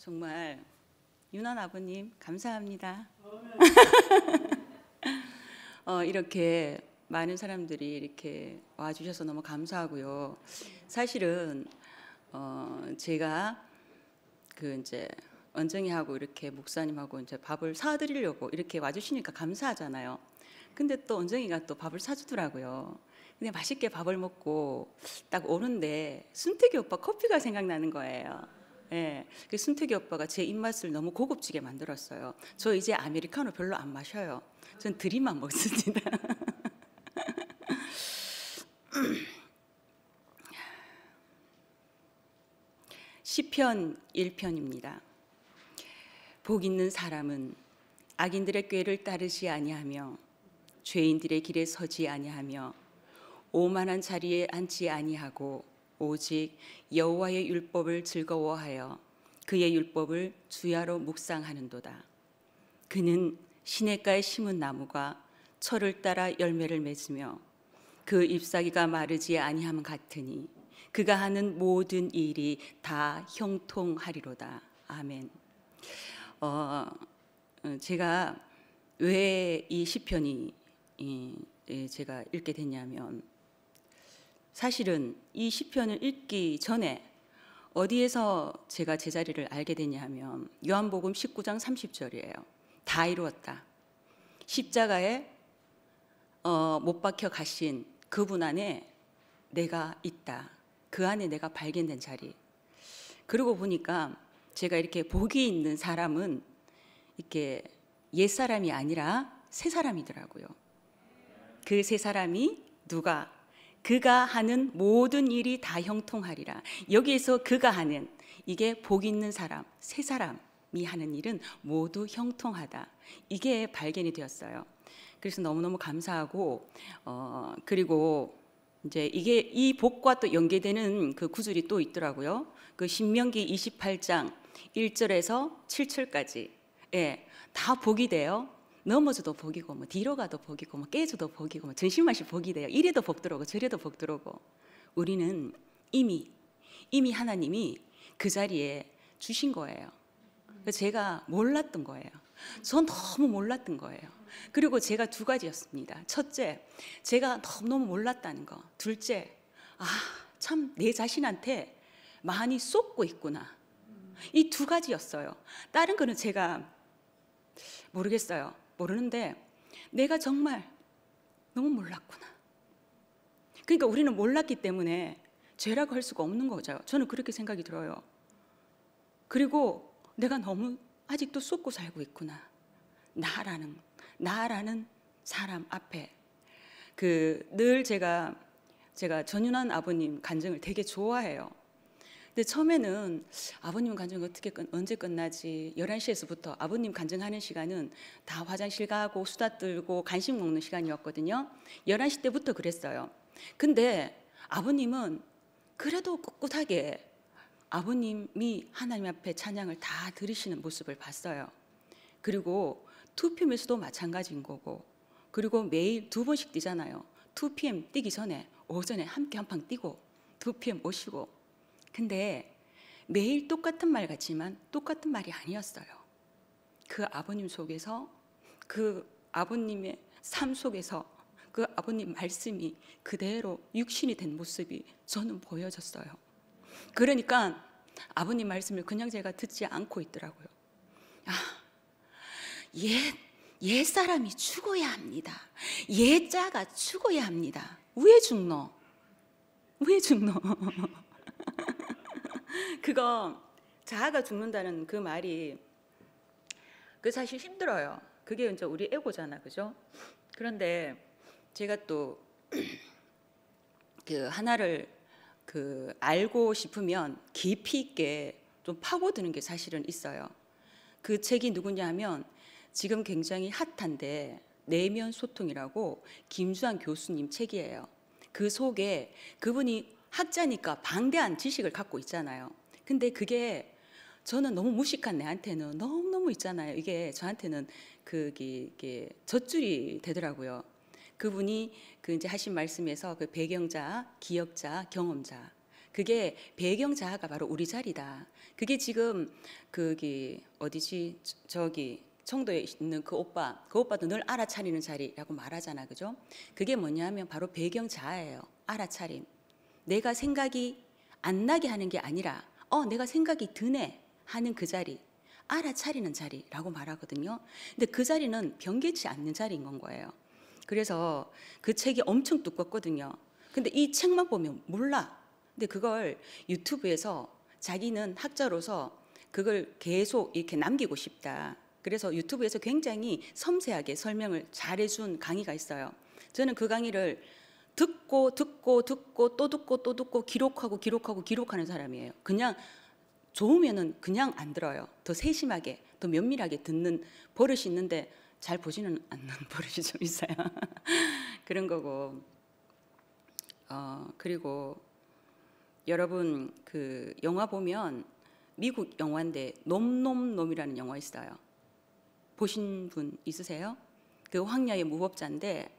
정말 윤한 아버님 감사합니다. 이렇게 많은 사람들이 이렇게 와주셔서 너무 감사하고요. 사실은 제가 이제 언정이하고 이렇게 목사님하고 이제 밥을 사드리려고 이렇게 와주시니까 감사하잖아요. 근데 또 언정이가 또 밥을 사주더라고요. 근데 맛있게 밥을 먹고 딱 오는데 순택이 오빠 커피가 생각나는 거예요. 예, 그 순택이 오빠가 제 입맛을 너무 고급지게 만들었어요. 저 이제 아메리카노 별로 안 마셔요. 전 드림만 먹습니다. 시편 1편입니다. 복 있는 사람은 악인들의 꾀를 따르지 아니하며 죄인들의 길에 서지 아니하며 오만한 자리에 앉지 아니하고 오직 여호와의 율법을 즐거워하여 그의 율법을 주야로 묵상하는도다. 그는 시냇가에 심은 나무가 철을 따라 열매를 맺으며 그 잎사귀가 마르지 아니함 같으니 그가 하는 모든 일이 다 형통하리로다. 아멘. 제가 왜 이 시편이 제가 읽게 됐냐면, 사실은 이 시편을 읽기 전에 어디에서 제가 제자리를 알게 됐냐면 요한복음 19장 30절이에요. 다 이루었다. 십자가에 못 박혀 가신 그분 안에 내가 있다. 그 안에 내가 발견된 자리. 그러고 보니까 제가 이렇게 복이 있는 사람은 이렇게 옛사람이 아니라 새사람이더라고요. 그 새사람이 누가? 그가 하는 모든 일이 다 형통하리라. 여기에서 그가 하는, 이게 복 있는 사람, 새사람이 하는 일은 모두 형통하다. 이게 발견이 되었어요. 그래서 너무너무 감사하고, 그리고 이제 이게 이 복과 또 연계되는 그 구절이 또 있더라고요. 그 신명기 28장 1절에서 7절까지, 예, 다 복이 돼요. 넘어져도 복이고, 뭐 뒤로 가도 복이고, 뭐 깨져도 복이고, 뭐 전신맛이 복이 돼요. 이래도 복 들어오고 저래도 복 들어오고. 우리는 이미 하나님이 그 자리에 주신 거예요. 제가 몰랐던 거예요. 전 너무 몰랐던 거예요. 그리고 제가 두 가지였습니다. 첫째, 제가 너무 몰랐다는 거. 둘째, 참 내 자신한테 많이 쏟고 있구나. 이 두 가지였어요. 다른 거는 제가 모르겠어요. 모르는데 내가 정말 너무 몰랐구나. 그러니까 우리는 몰랐기 때문에 죄라고 할 수가 없는 거죠. 저는 그렇게 생각이 들어요. 그리고 내가 너무 아직도 쏟고 살고 있구나. 나라는 사람 앞에. 늘 제가 전윤환 아버님 간증을 되게 좋아해요. 근데 처음에는 아버님 간증 언제 끝나지? 11시에서부터 아버님 간증하는 시간은 다 화장실 가고 수다 떨고 간식 먹는 시간이었거든요. 11시 때부터 그랬어요. 근데 아버님은 그래도 꿋꿋하게 아버님이 하나님 앞에 찬양을 다 들으시는 모습을 봤어요. 그리고 2PM에서도 마찬가지인 거고, 그리고 매일 2번씩 뛰잖아요. 2PM 뛰기 전에 오전에 함께 한판 뛰고 2PM 오시고. 근데 매일 똑같은 말 같지만 똑같은 말이 아니었어요. 그 아버님 속에서, 그 아버님의 삶 속에서 그 아버님 말씀이 그대로 육신이 된 모습이 저는 보여졌어요. 그러니까 아버님 말씀을 그냥 제가 듣지 않고 있더라고요. 옛 사람이 죽어야 합니다. 옛 자가 죽어야 합니다. 왜 죽노? 그거 자아가 죽는다는 그 말이 사실 힘들어요. 그게 이제 우리 에고잖아, 그죠? 그런데 제가 또 하나를 알고 싶으면 깊이 있게 좀 파고드는 게 사실은 있어요. 그 책이 누구냐 하면 지금 굉장히 핫한데 내면 소통이라고 김수환 교수님 책이에요. 그 속에 그분이 학자니까 방대한 지식을 갖고 있잖아요. 근데 그게 저는 너무 무식한 내한테는 너무너무 있잖아요. 이게 저한테는 이게 젖줄이 되더라고요. 그분이 이제 하신 말씀에서 그 배경자, 기억자, 경험자. 그게 배경 자아가 바로 우리 자리다. 그게 지금 그기 어디지 저기 청도에 있는 그 오빠도 늘 알아차리는 자리라고 말하잖아, 그죠? 그게 뭐냐면 바로 배경 자아예요. 알아차림. 내가 생각이 안 나게 하는 게 아니라 내가 생각이 드네 하는 그 자리, 알아차리는 자리라고 말하거든요. 근데 그 자리는 변개치 않는 자리인 건 거예요. 그래서 그 책이 엄청 두껍거든요. 근데 이 책만 보면 몰라. 근데 그걸 유튜브에서 자기는 학자로서 그걸 계속 이렇게 남기고 싶다. 그래서 유튜브에서 굉장히 섬세하게 설명을 잘해준 강의가 있어요. 저는 그 강의를 듣고 또 듣고 기록하는 사람이에요. 그냥 좋으면은 그냥 안 들어요. 더 세심하게, 더 면밀하게 듣는 버릇이 있는데 잘 보지는 않는 버릇이 좀 있어요. 그런 거고. 그리고 여러분 그 영화 보면 미국 영화인데 놈이라는 영화 있어요. 보신 분 있으세요? 그 황야의 무법자인데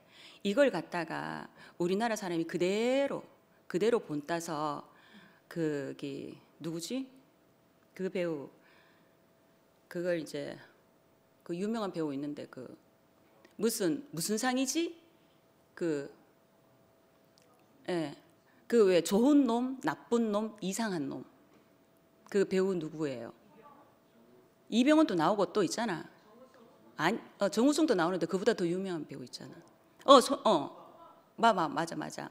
이걸 갖다가 우리나라 사람이 그대로 본따서 그기 누구지? 그 배우 그걸 이제 그 유명한 배우 있는데 그 무슨 상이지? 그 왜 좋은 놈, 나쁜 놈, 이상한 놈. 그 배우 누구예요? 이병헌도 나오고 또 있잖아. 아니, 정우성도 나오는데 그보다 더 유명한 배우 있잖아. 맞아.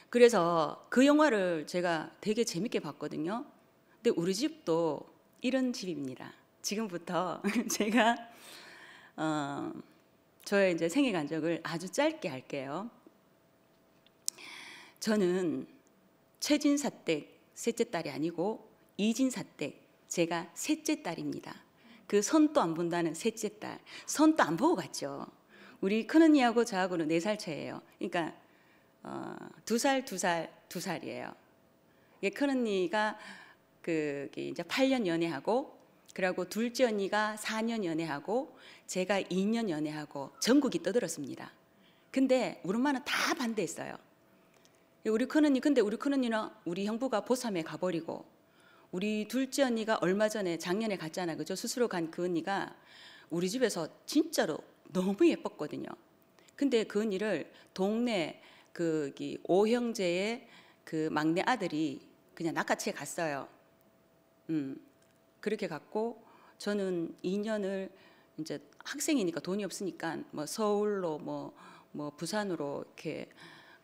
그래서 그 영화를 제가 되게 재밌게 봤거든요. 근데 우리 집도 이런 집입니다. 지금부터 제가 저의 이제 생애 간적을 아주 짧게 할게요. 저는 최진사댁 셋째 딸이 아니고 이진사댁 제가 셋째 딸입니다. 그 선도 안 본다는 셋째 딸. 선도 안 보고 갔죠. 우리 큰언니하고 저하고는 4살 차이예요. 그러니까 2살이에요. 큰언니가 그 이제 8년 연애하고 그리고 둘째 언니가 4년 연애하고 제가 2년 연애하고 전국이 떠들었습니다. 근데 우리 엄마는 다 반대했어요. 우리 큰언니는 우리 형부가 보삼에 가버리고 우리 둘째 언니가 얼마 전에 작년에 갔잖아, 그죠? 스스로 간 그 언니가 우리 집에서 진짜로 너무 예뻤거든요. 근데 그 언니를 동네 그 오형제의 그 막내 아들이 그냥 낚아채 갔어요. 그렇게 갔고 저는 2년을 이제 학생이니까 돈이 없으니까 뭐 서울로 뭐 부산으로 이렇게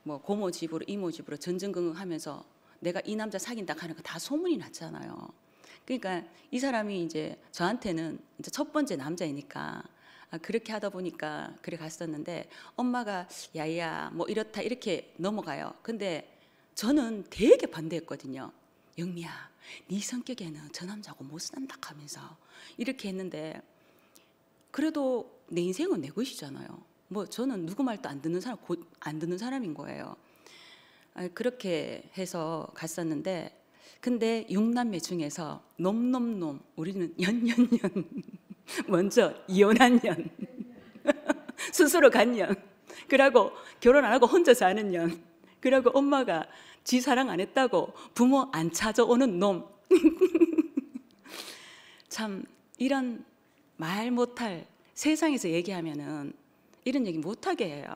뭐 고모 집으로 이모 집으로 전전긍긍하면서 내가 이 남자 사귄다 하는 거 다 소문이 났잖아요. 그러니까 이 사람이 이제 저한테는 이제 첫 번째 남자이니까 그렇게 하다 보니까 그래 갔었는데 엄마가 야야 뭐 이렇다 이렇게 넘어가요. 근데 저는 되게 반대했거든요. 영미야, 네 성격에는 저 남자하고 못 산다 하면서 이렇게 했는데 그래도 내 인생은 내 것이잖아요. 뭐 저는 누구 말도 안 듣는 사람인 거예요. 그렇게 해서 갔었는데 근데 6남매 중에서 놈 우리는 연 먼저 이혼한 년 스스로 간 년 그러고 결혼 안 하고 혼자 사는 년 그러고 엄마가 지 사랑 안 했다고 부모 안 찾아오는 놈. 참 이런 말 못할 세상에서 얘기하면은 이런 얘기 못하게 해요.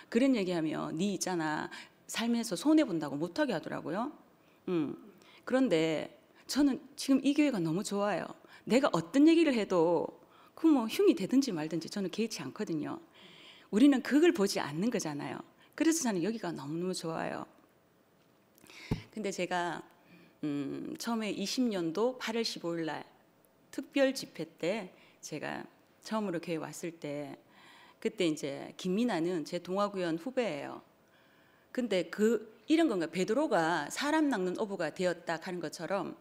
그런 얘기하면 니 있잖아 살면서 손해본다고 못하게 하더라고요. 그런데 저는 지금 이 교회가 너무 좋아요. 내가 어떤 얘기를 해도 그 뭐 흉이 되든지 말든지 저는 개의치 않거든요. 우리는 그걸 보지 않는 거잖아요. 그래서 저는 여기가 너무너무 좋아요. 근데 제가 처음에 20년도 8월 15일 날 특별 집회 때 제가 처음으로 교회 왔을 때 그때 이제 김미나는 제 동아구연 후배예요. 근데 이런 건가 베드로가 사람 낚는 어부가 되었다 하는 것처럼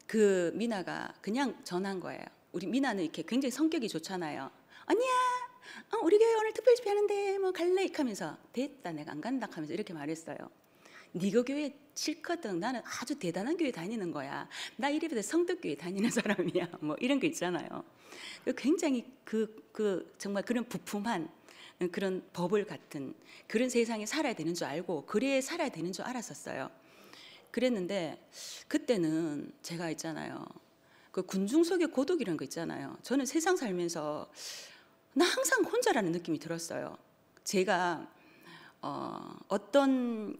그 미나가 그냥 전한 거예요. 우리 미나는 이렇게 굉장히 성격이 좋잖아요. 언니야, 우리 교회 오늘 특별 집회 하는데 뭐 갈래? 하면서 됐다 내가 안 간다 하면서 이렇게 말했어요. 네가 교회 싫거든. 나는 아주 대단한 교회 다니는 거야. 나 이래봬도 성덕교회 다니는 사람이야. 뭐 이런 거 있잖아요. 굉장히 정말 그런 부품한 그런 버블 같은 그런 세상에 살아야 되는 줄 알고 그래야 살아야 되는 줄 알았었어요. 그랬는데 그때는 제가 있잖아요. 그 군중 속의 고독이라는 거 있잖아요. 저는 세상 살면서 나 항상 혼자라는 느낌이 들었어요. 제가 어떤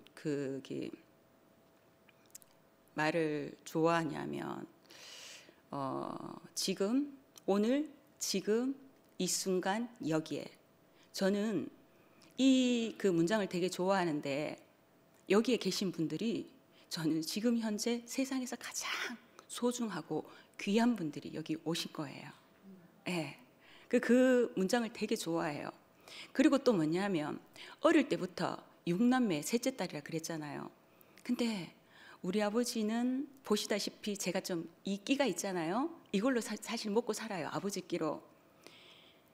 말을 좋아하냐면 지금 오늘 지금 이 순간 여기에 저는 이 그 문장을 되게 좋아하는데 여기에 계신 분들이 저는 지금 현재 세상에서 가장 소중하고 귀한 분들이 여기 오신 거예요. 예. 그 문장을 되게 좋아해요. 그리고 또 뭐냐면 어릴 때부터 6남매 셋째 딸이라 그랬잖아요. 근데 우리 아버지는 보시다시피 제가 좀 이끼가 있잖아요. 이걸로 사실 먹고 살아요. 아버지 끼로.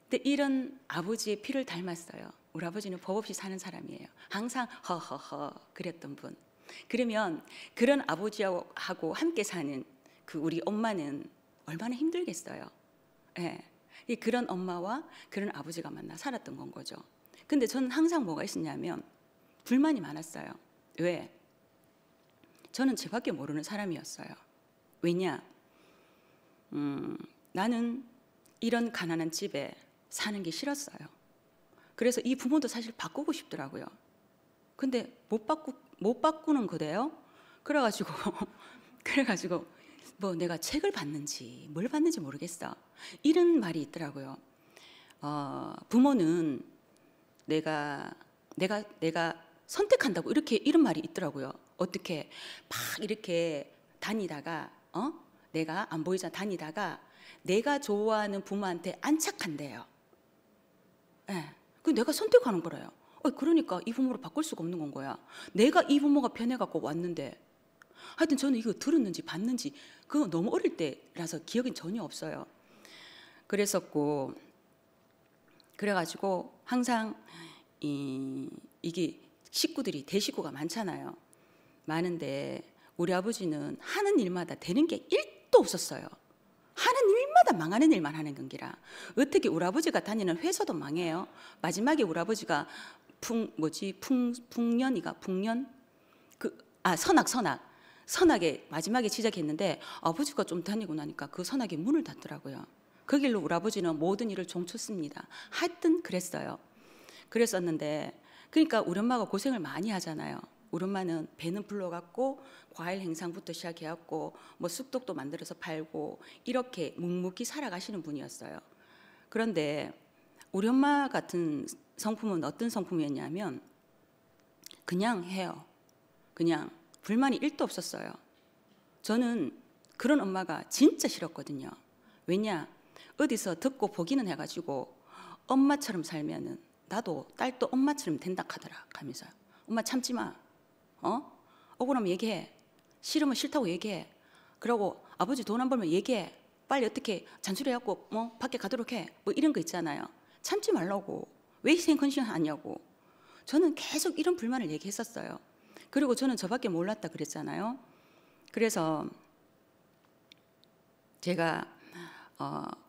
근데 이런 아버지의 피를 닮았어요. 우리 아버지는 법 없이 사는 사람이에요. 항상 허허허 그랬던 분. 그러면 그런 아버지하고 함께 사는 그 우리 엄마는 얼마나 힘들겠어요. 예. 그런 엄마와 그런 아버지가 만나 살았던 건 거죠. 근데 저는 항상 뭐가 있었냐면 불만이 많았어요. 왜? 저는 저밖에 모르는 사람이었어요. 왜냐? 나는 이런 가난한 집에 사는 게 싫었어요. 그래서 이 부모도 사실 바꾸고 싶더라고요. 근데 못 바꾸는 거대요. 그래가지고 뭐 내가 책을 봤는지 뭘 봤는지 모르겠어. 이런 말이 있더라고요. 부모는 내가 선택한다고 이런 말이 있더라고요. 어떻게 막 이렇게 다니다가 내가 안 보이잖아 다니다가 내가 좋아하는 부모한테 안착한대요. 예. 그 내가 선택하는 거래요. 그러니까 이 부모를 바꿀 수가 없는 건 거야. 내가 이 부모가 편해갖고 왔는데. 하여튼 저는 이거 들었는지 봤는지 그거 너무 어릴 때라서 기억이 전혀 없어요. 그래가지고 항상 이게 식구들이 대식구가 많잖아요. 많은데 우리 아버지는 하는 일마다 되는 게 1도 없었어요. 하는 일마다 망하는 일만 하는 건기라. 어떻게 우리 아버지가 다니는 회사도 망해요. 마지막에 우리 아버지가 선악에 마지막에 시작했는데 아버지가 좀 다니고 나니까 그 선악이 문을 닫더라고요. 그 길로 우리 아버지는 모든 일을 종쳤습니다. 하여튼 그랬었는데 그러니까 우리 엄마가 고생을 많이 하잖아요. 우리 엄마는 배는 불러갖고 과일 행상부터 시작해갖고 뭐 쑥떡도 만들어서 팔고 이렇게 묵묵히 살아가시는 분이었어요. 그런데 우리 엄마 같은 성품은 어떤 성품이었냐면 그냥 해요. 그냥 불만이 1도 없었어요. 저는 그런 엄마가 진짜 싫었거든요. 왜냐? 어디서 듣고 보기는 해가지고 엄마처럼 살면은 나도 딸도 엄마처럼 된다 하더라 하면서요. 엄마 참지 마. 억울하면 얘기해. 싫으면 싫다고 얘기해. 그러고 아버지 돈 안 벌면 얘기해. 빨리 어떻게 잔소리해갖고 뭐 밖에 가도록 해. 뭐 이런 거 있잖아요. 참지 말라고. 왜 희생헌신하냐고. 저는 계속 이런 불만을 얘기했었어요. 그리고 저는 저밖에 몰랐다 그랬잖아요. 그래서 제가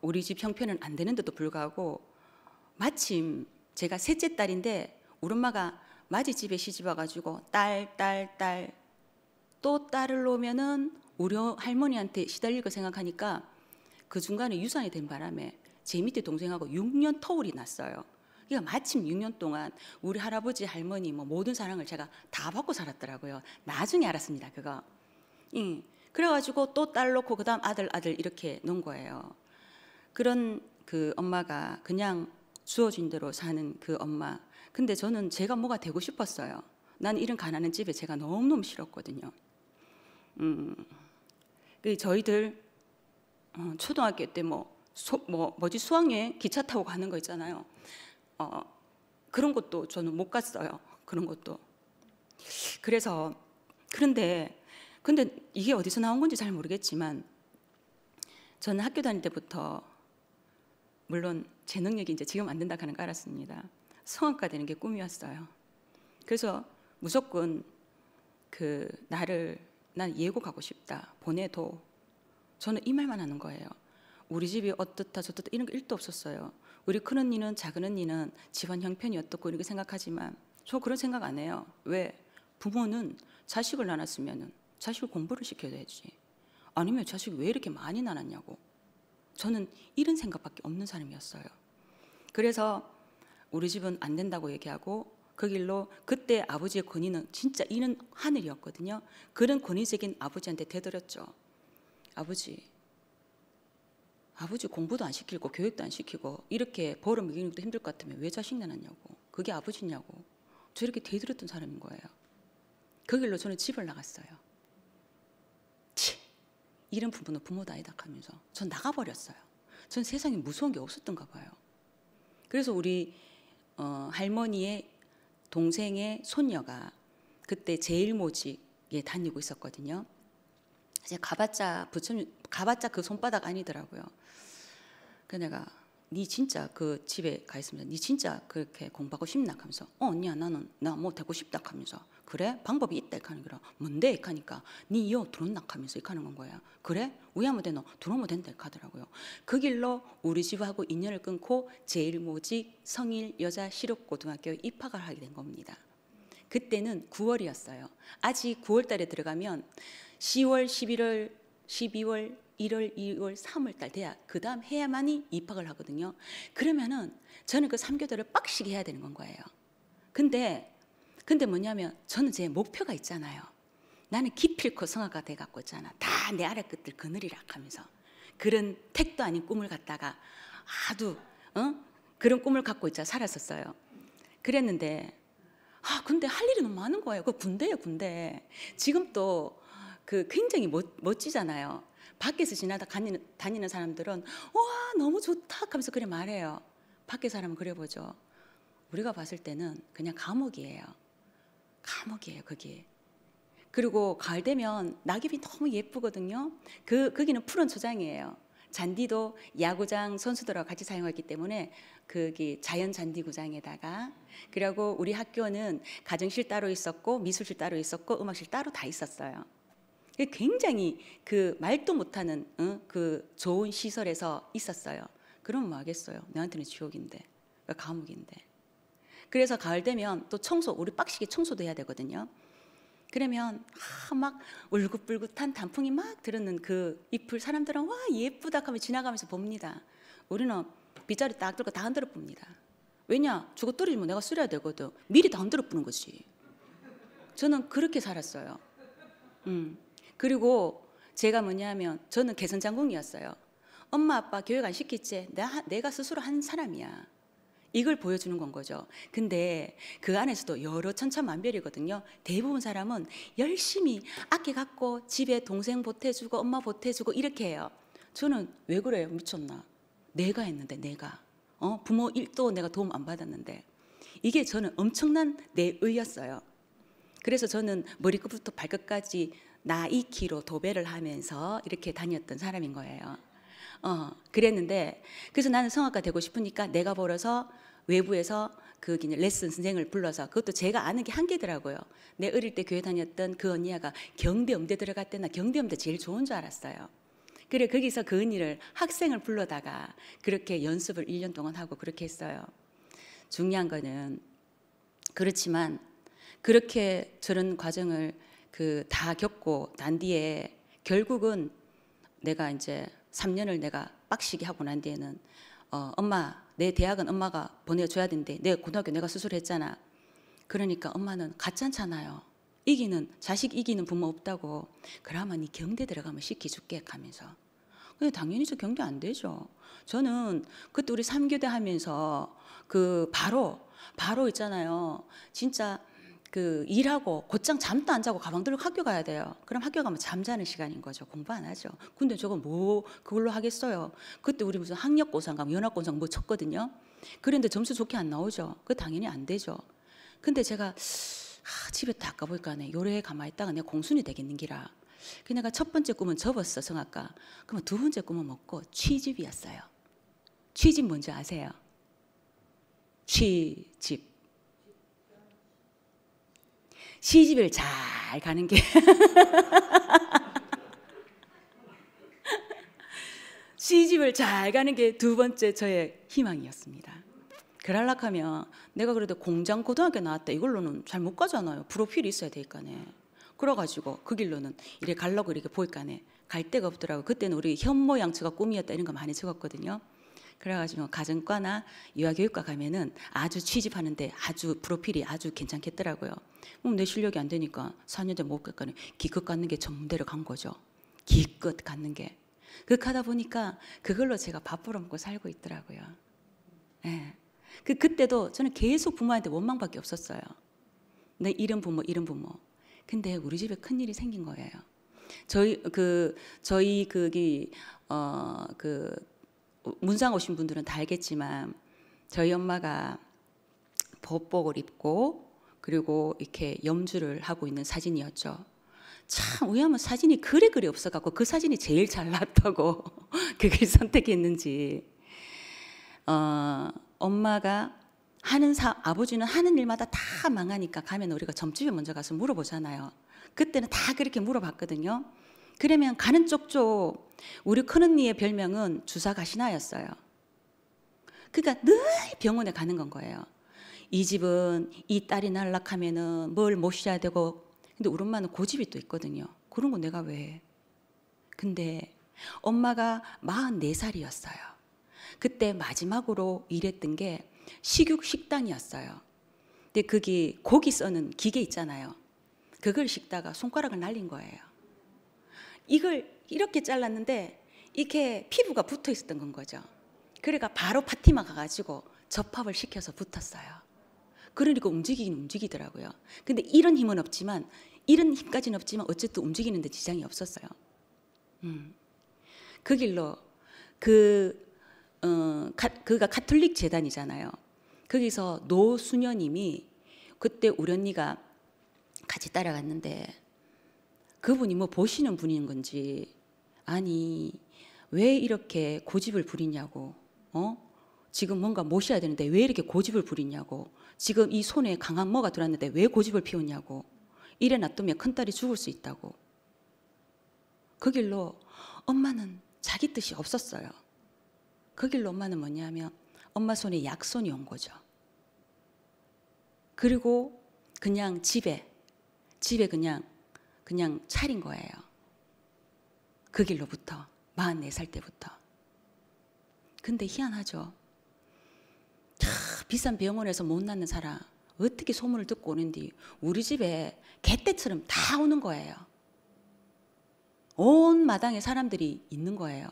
우리 집 형편은 안 되는데도 불구하고 마침 제가 셋째 딸인데 우리 엄마가 맞이집에 시집 와가지고 딸 또 딸을 놓으면은 우리 할머니한테 시달릴 거 생각하니까 그 중간에 유산이 된 바람에 제 밑에 동생하고 6년 터울이 났어요. 그러니까 마침 6년 동안 우리 할아버지 할머니 뭐 모든 사랑을 제가 다 받고 살았더라고요. 나중에 알았습니다. 그거. 그래가지고 또 딸 놓고 그다음 아들 이렇게 놓은 거예요. 그런 그 엄마가 그냥 주어진 대로 사는 그 엄마. 근데 저는 제가 뭐가 되고 싶었어요. 나는 이런 가난한 집에 제가 너무너무 싫었거든요. 저희들 초등학교 때 수학여행 기차 타고 가는 거 있잖아요. 그런 것도 저는 못 갔어요. 그런 것도. 그런데 이게 어디서 나온 건지 잘 모르겠지만 저는 학교 다닐 때부터 물론 제 능력이 이제 지금 안 된다 하는 거 알았습니다. 성악가 되는 게 꿈이었어요. 그래서 무조건 난 예고 가고 싶다. 보내도. 저는 이 말만 하는 거예요. 우리 집이 어떻다 저떻다 이런 거 1도 없었어요. 우리 큰언니는 작은언니는 집안 형편이 어떻고 이렇게 생각하지만 저 그런 생각 안 해요. 왜? 부모는 자식을 낳았으면 자식을 공부를 시켜야지. 아니면 자식이 왜 이렇게 많이 낳았냐고. 저는 이런 생각밖에 없는 사람이었어요. 그래서 우리 집은 안 된다고 얘기하고 그 길로 그때 아버지의 권위는 진짜 이는 하늘이었거든요. 그런 권위적인 아버지한테 되돌렸죠. 아버지 공부도 안 시키고 교육도 안 시키고 이렇게 벌어 먹이는 것도 힘들 것 같으면 왜 자식 낳았냐고. 그게 아버지냐고. 저 이렇게 되돌렸던 사람인 거예요. 그 길로 저는 집을 나갔어요. 이런 부부는 부모도 아니다 하면서 전 나가버렸어요. 전 세상에 무서운 게 없었던가 봐요. 그래서 우리 할머니의 동생의 손녀가 그때 제일모직에 다니고 있었거든요. 이제 가봤자 그 손바닥 아니더라고요. 그래서 내가 니 진짜 그 집에 가 있으면서 니 진짜 그렇게 공부하고 싶나 하면서 언니야 나는 나 뭐 되고 싶다 하면서 그래? 방법이 있다 하는 거라 뭔데? 이렇게 하니까 니 이어 들어온다 하면서 이렇게 하는 건 거야. 그래? 우야면 되노? 들어오면 된다 이렇게 하더라고요. 그 길로 우리 집하고 인연을 끊고 제일모직 성일 여자 실업고등학교에 입학을 하게 된 겁니다. 그때는 9월이었어요. 아직 9월 달에 들어가면 10월, 11월, 12월, 1월, 2월, 3월 달 돼야 그 다음 해야만이 입학을 하거든요. 그러면은 저는 그 3교대를 빡시게 해야 되는 건 거예요. 근데 뭐냐면 저는 제 목표가 있잖아요. 나는 기필코 성악가 돼갖고 있잖아. 다 내 아래 끝들 그늘이라 하면서 그런 택도 아닌 꿈을 갖다가 아주 그런 꿈을 갖고 있자 살았었어요. 그랬는데 근데 할 일이 너무 많은 거예요. 그 군대예요, 군대. 지금 또 그 굉장히 멋지잖아요. 밖에서 지나다 다니는 사람들은 와 너무 좋다 하면서 그래 말해요. 밖에 사람은 그래 보죠. 우리가 봤을 때는 그냥 감옥이에요. 감옥이에요, 거기. 그리고 가을 되면 낙엽이 너무 예쁘거든요. 거기는 푸른 초장이에요. 잔디도 야구장 선수들하고 같이 사용했기 때문에 거기 자연 잔디구장에다가 그리고 우리 학교는 가정실 따로 있었고 미술실 따로 있었고 음악실 따로 다 있었어요. 굉장히 그 말도 못하는 그 좋은 시설에서 있었어요. 그럼 뭐 하겠어요. 내한테는 지옥인데 감옥인데. 그래서 가을 되면 또 우리 빡시게 청소도 해야 되거든요. 그러면 막 울긋불긋한 단풍이 막 들었는 그 잎을 사람들은 와 예쁘다 하면 지나가면서 봅니다. 우리는 빗자루 딱 들고 다 흔들어 봅니다. 왜냐? 저거 떨어지면 내가 쓰려야 되거든. 미리 다 흔들어 부는 거지. 저는 그렇게 살았어요. 그리고 제가 뭐냐면 저는 개선장군이었어요. 엄마 아빠 교육 안 시켰지? 내가 스스로 한 사람이야. 이걸 보여주는 건 거죠. 근데 그 안에서도 여러 천차만별이거든요. 대부분 사람은 열심히 아껴갖고 집에 동생 보태주고 엄마 보태주고 이렇게 해요. 저는 왜 그래요? 미쳤나? 내가 했는데 내가 부모 일도 내가 도움 안 받았는데 이게 저는 엄청난 내의였어요. 그래서 저는 머리끝부터 발끝까지 나 익히로 도배를 하면서 이렇게 다녔던 사람인 거예요. 그랬는데 그래서 나는 성악가 되고 싶으니까 내가 벌어서 외부에서 그 레슨 선생을 불러서 그것도 제가 아는 게 한계더라고요. 내 어릴 때 교회 다녔던 그 언니가 경대음대 들어갈 때나 경대음대 제일 좋은 줄 알았어요. 그래 거기서 그 언니를 학생을 불러다가 그렇게 연습을 1년 동안 하고 그렇게 했어요. 중요한 거는 그렇지만 그렇게 저런 과정을 다 겪고 난 뒤에 결국은 내가 이제 3년을 내가 빡시게 하고 난 뒤에는 엄마 내 대학은 엄마가 보내줘야 되는데 내 고등학교 내가 스스로 했잖아. 그러니까 엄마는 가짜잖아요. 자식 이기는 부모 없다고. 그러면 니 경대 들어가면 시켜줄게 하면서. 근데 당연히 저 경대 안 되죠. 저는 그때 우리 3교대 하면서 바로 있잖아요. 진짜 일하고 곧장 잠도 안 자고 가방 들고 학교 가야 돼요. 그럼 학교 가면 잠자는 시간인 거죠. 공부 안 하죠. 근데 저거 뭐 그걸로 하겠어요. 그때 우리 무슨 학력고사인가 연합고사 뭐 쳤거든요. 그런데 점수 좋게 안 나오죠. 그 당연히 안 되죠. 근데 제가 집에 딱 가보니까 요래 가만히 있다가 내가 공순이 되겠는기라. 그래서 내가 첫 번째 꿈은 접었어 성악가. 그러면 두 번째 꿈은 먹고 취집이었어요. 취집 뭔지 아세요? 취집. 시집을 잘 가는 게 시집을 잘 가는 게 두 번째 저의 희망이었습니다. 그러려고 하면 내가 그래도 공장 고등학교 나왔다 이걸로는 잘 못 가잖아요. 프로필이 있어야 되니까네. 그래가지고 그 길로는 이래 가려고 이렇게 보니까네 갈 데가 없더라고. 그때는 우리 현모 양처가 꿈이었다 이런 거 많이 적었거든요. 그래가지고 가정과나 유아교육과 가면은 아주 취직하는데 아주 프로필이 아주 괜찮겠더라고요. 내 실력이 안 되니까 4년째 못 갔거든요. 기껏 갔는 게 전문대로 간 거죠. 기껏 갔는 게. 그렇게 하다 보니까 그걸로 제가 밥 벌어먹고 살고 있더라고요. 예. 그때도 저는 계속 부모한테 원망밖에 없었어요. 내 이런 부모, 이런 부모. 근데 우리 집에 큰일이 생긴 거예요. 저희 문상 오신 분들은 다 알겠지만 저희 엄마가 법복을 입고 그리고 이렇게 염주를 하고 있는 사진이었죠. 참 왜냐면 사진이 그리 없어갖고 그 사진이 제일 잘 나왔다고 그걸 선택했는지. 엄마가 아버지는 하는 일마다 다 망하니까 가면 우리가 점집에 먼저 가서 물어보잖아요. 그때는 다 그렇게 물어봤거든요. 그러면 가는 쪽쪽 우리 큰언니의 별명은 주사가시나였어요. 그러니까 늘 병원에 가는 건 거예요. 이 집은 이 딸이 날락하면은 뭘 모셔야 되고. 근데 우리 엄마는 고집이 또 있거든요. 그런 거 내가 왜 해? 근데 엄마가 44살이었어요. 그때 마지막으로 일했던 게 식육 식당이었어요. 근데 거기 고기 써는 기계 있잖아요. 그걸 씹다가 손가락을 날린 거예요. 이걸 이렇게 잘랐는데 이렇게 피부가 붙어 있었던 건 거죠. 그러니까 바로 파티마 가가지고 접합을 시켜서 붙었어요. 그러니까 움직이긴 움직이더라고요. 근데 이런 힘은 없지만 이런 힘까지는 없지만 어쨌든 움직이는데 지장이 없었어요. 그 길로 그가 가톨릭 재단이잖아요. 거기서 노수녀님이 그때 우리 언니가 같이 따라갔는데 그분이 뭐 보시는 분인 건지 아니 왜 이렇게 고집을 부리냐고. 지금 뭔가 모셔야 되는데 왜 이렇게 고집을 부리냐고. 지금 이 손에 강한 뭐가 들어왔는데 왜 고집을 피우냐고. 이래 놔두면 큰딸이 죽을 수 있다고. 그 길로 엄마는 자기 뜻이 없었어요. 그 길로 엄마는 뭐냐면 엄마 손에 약손이 온 거죠. 그리고 그냥 집에 그냥 차린 거예요. 그 길로부터 44살 때부터. 근데 희한하죠. 비싼 병원에서 못 낳는 사람 어떻게 소문을 듣고 오는지 우리 집에 개떼처럼 다 오는 거예요. 온 마당에 사람들이 있는 거예요.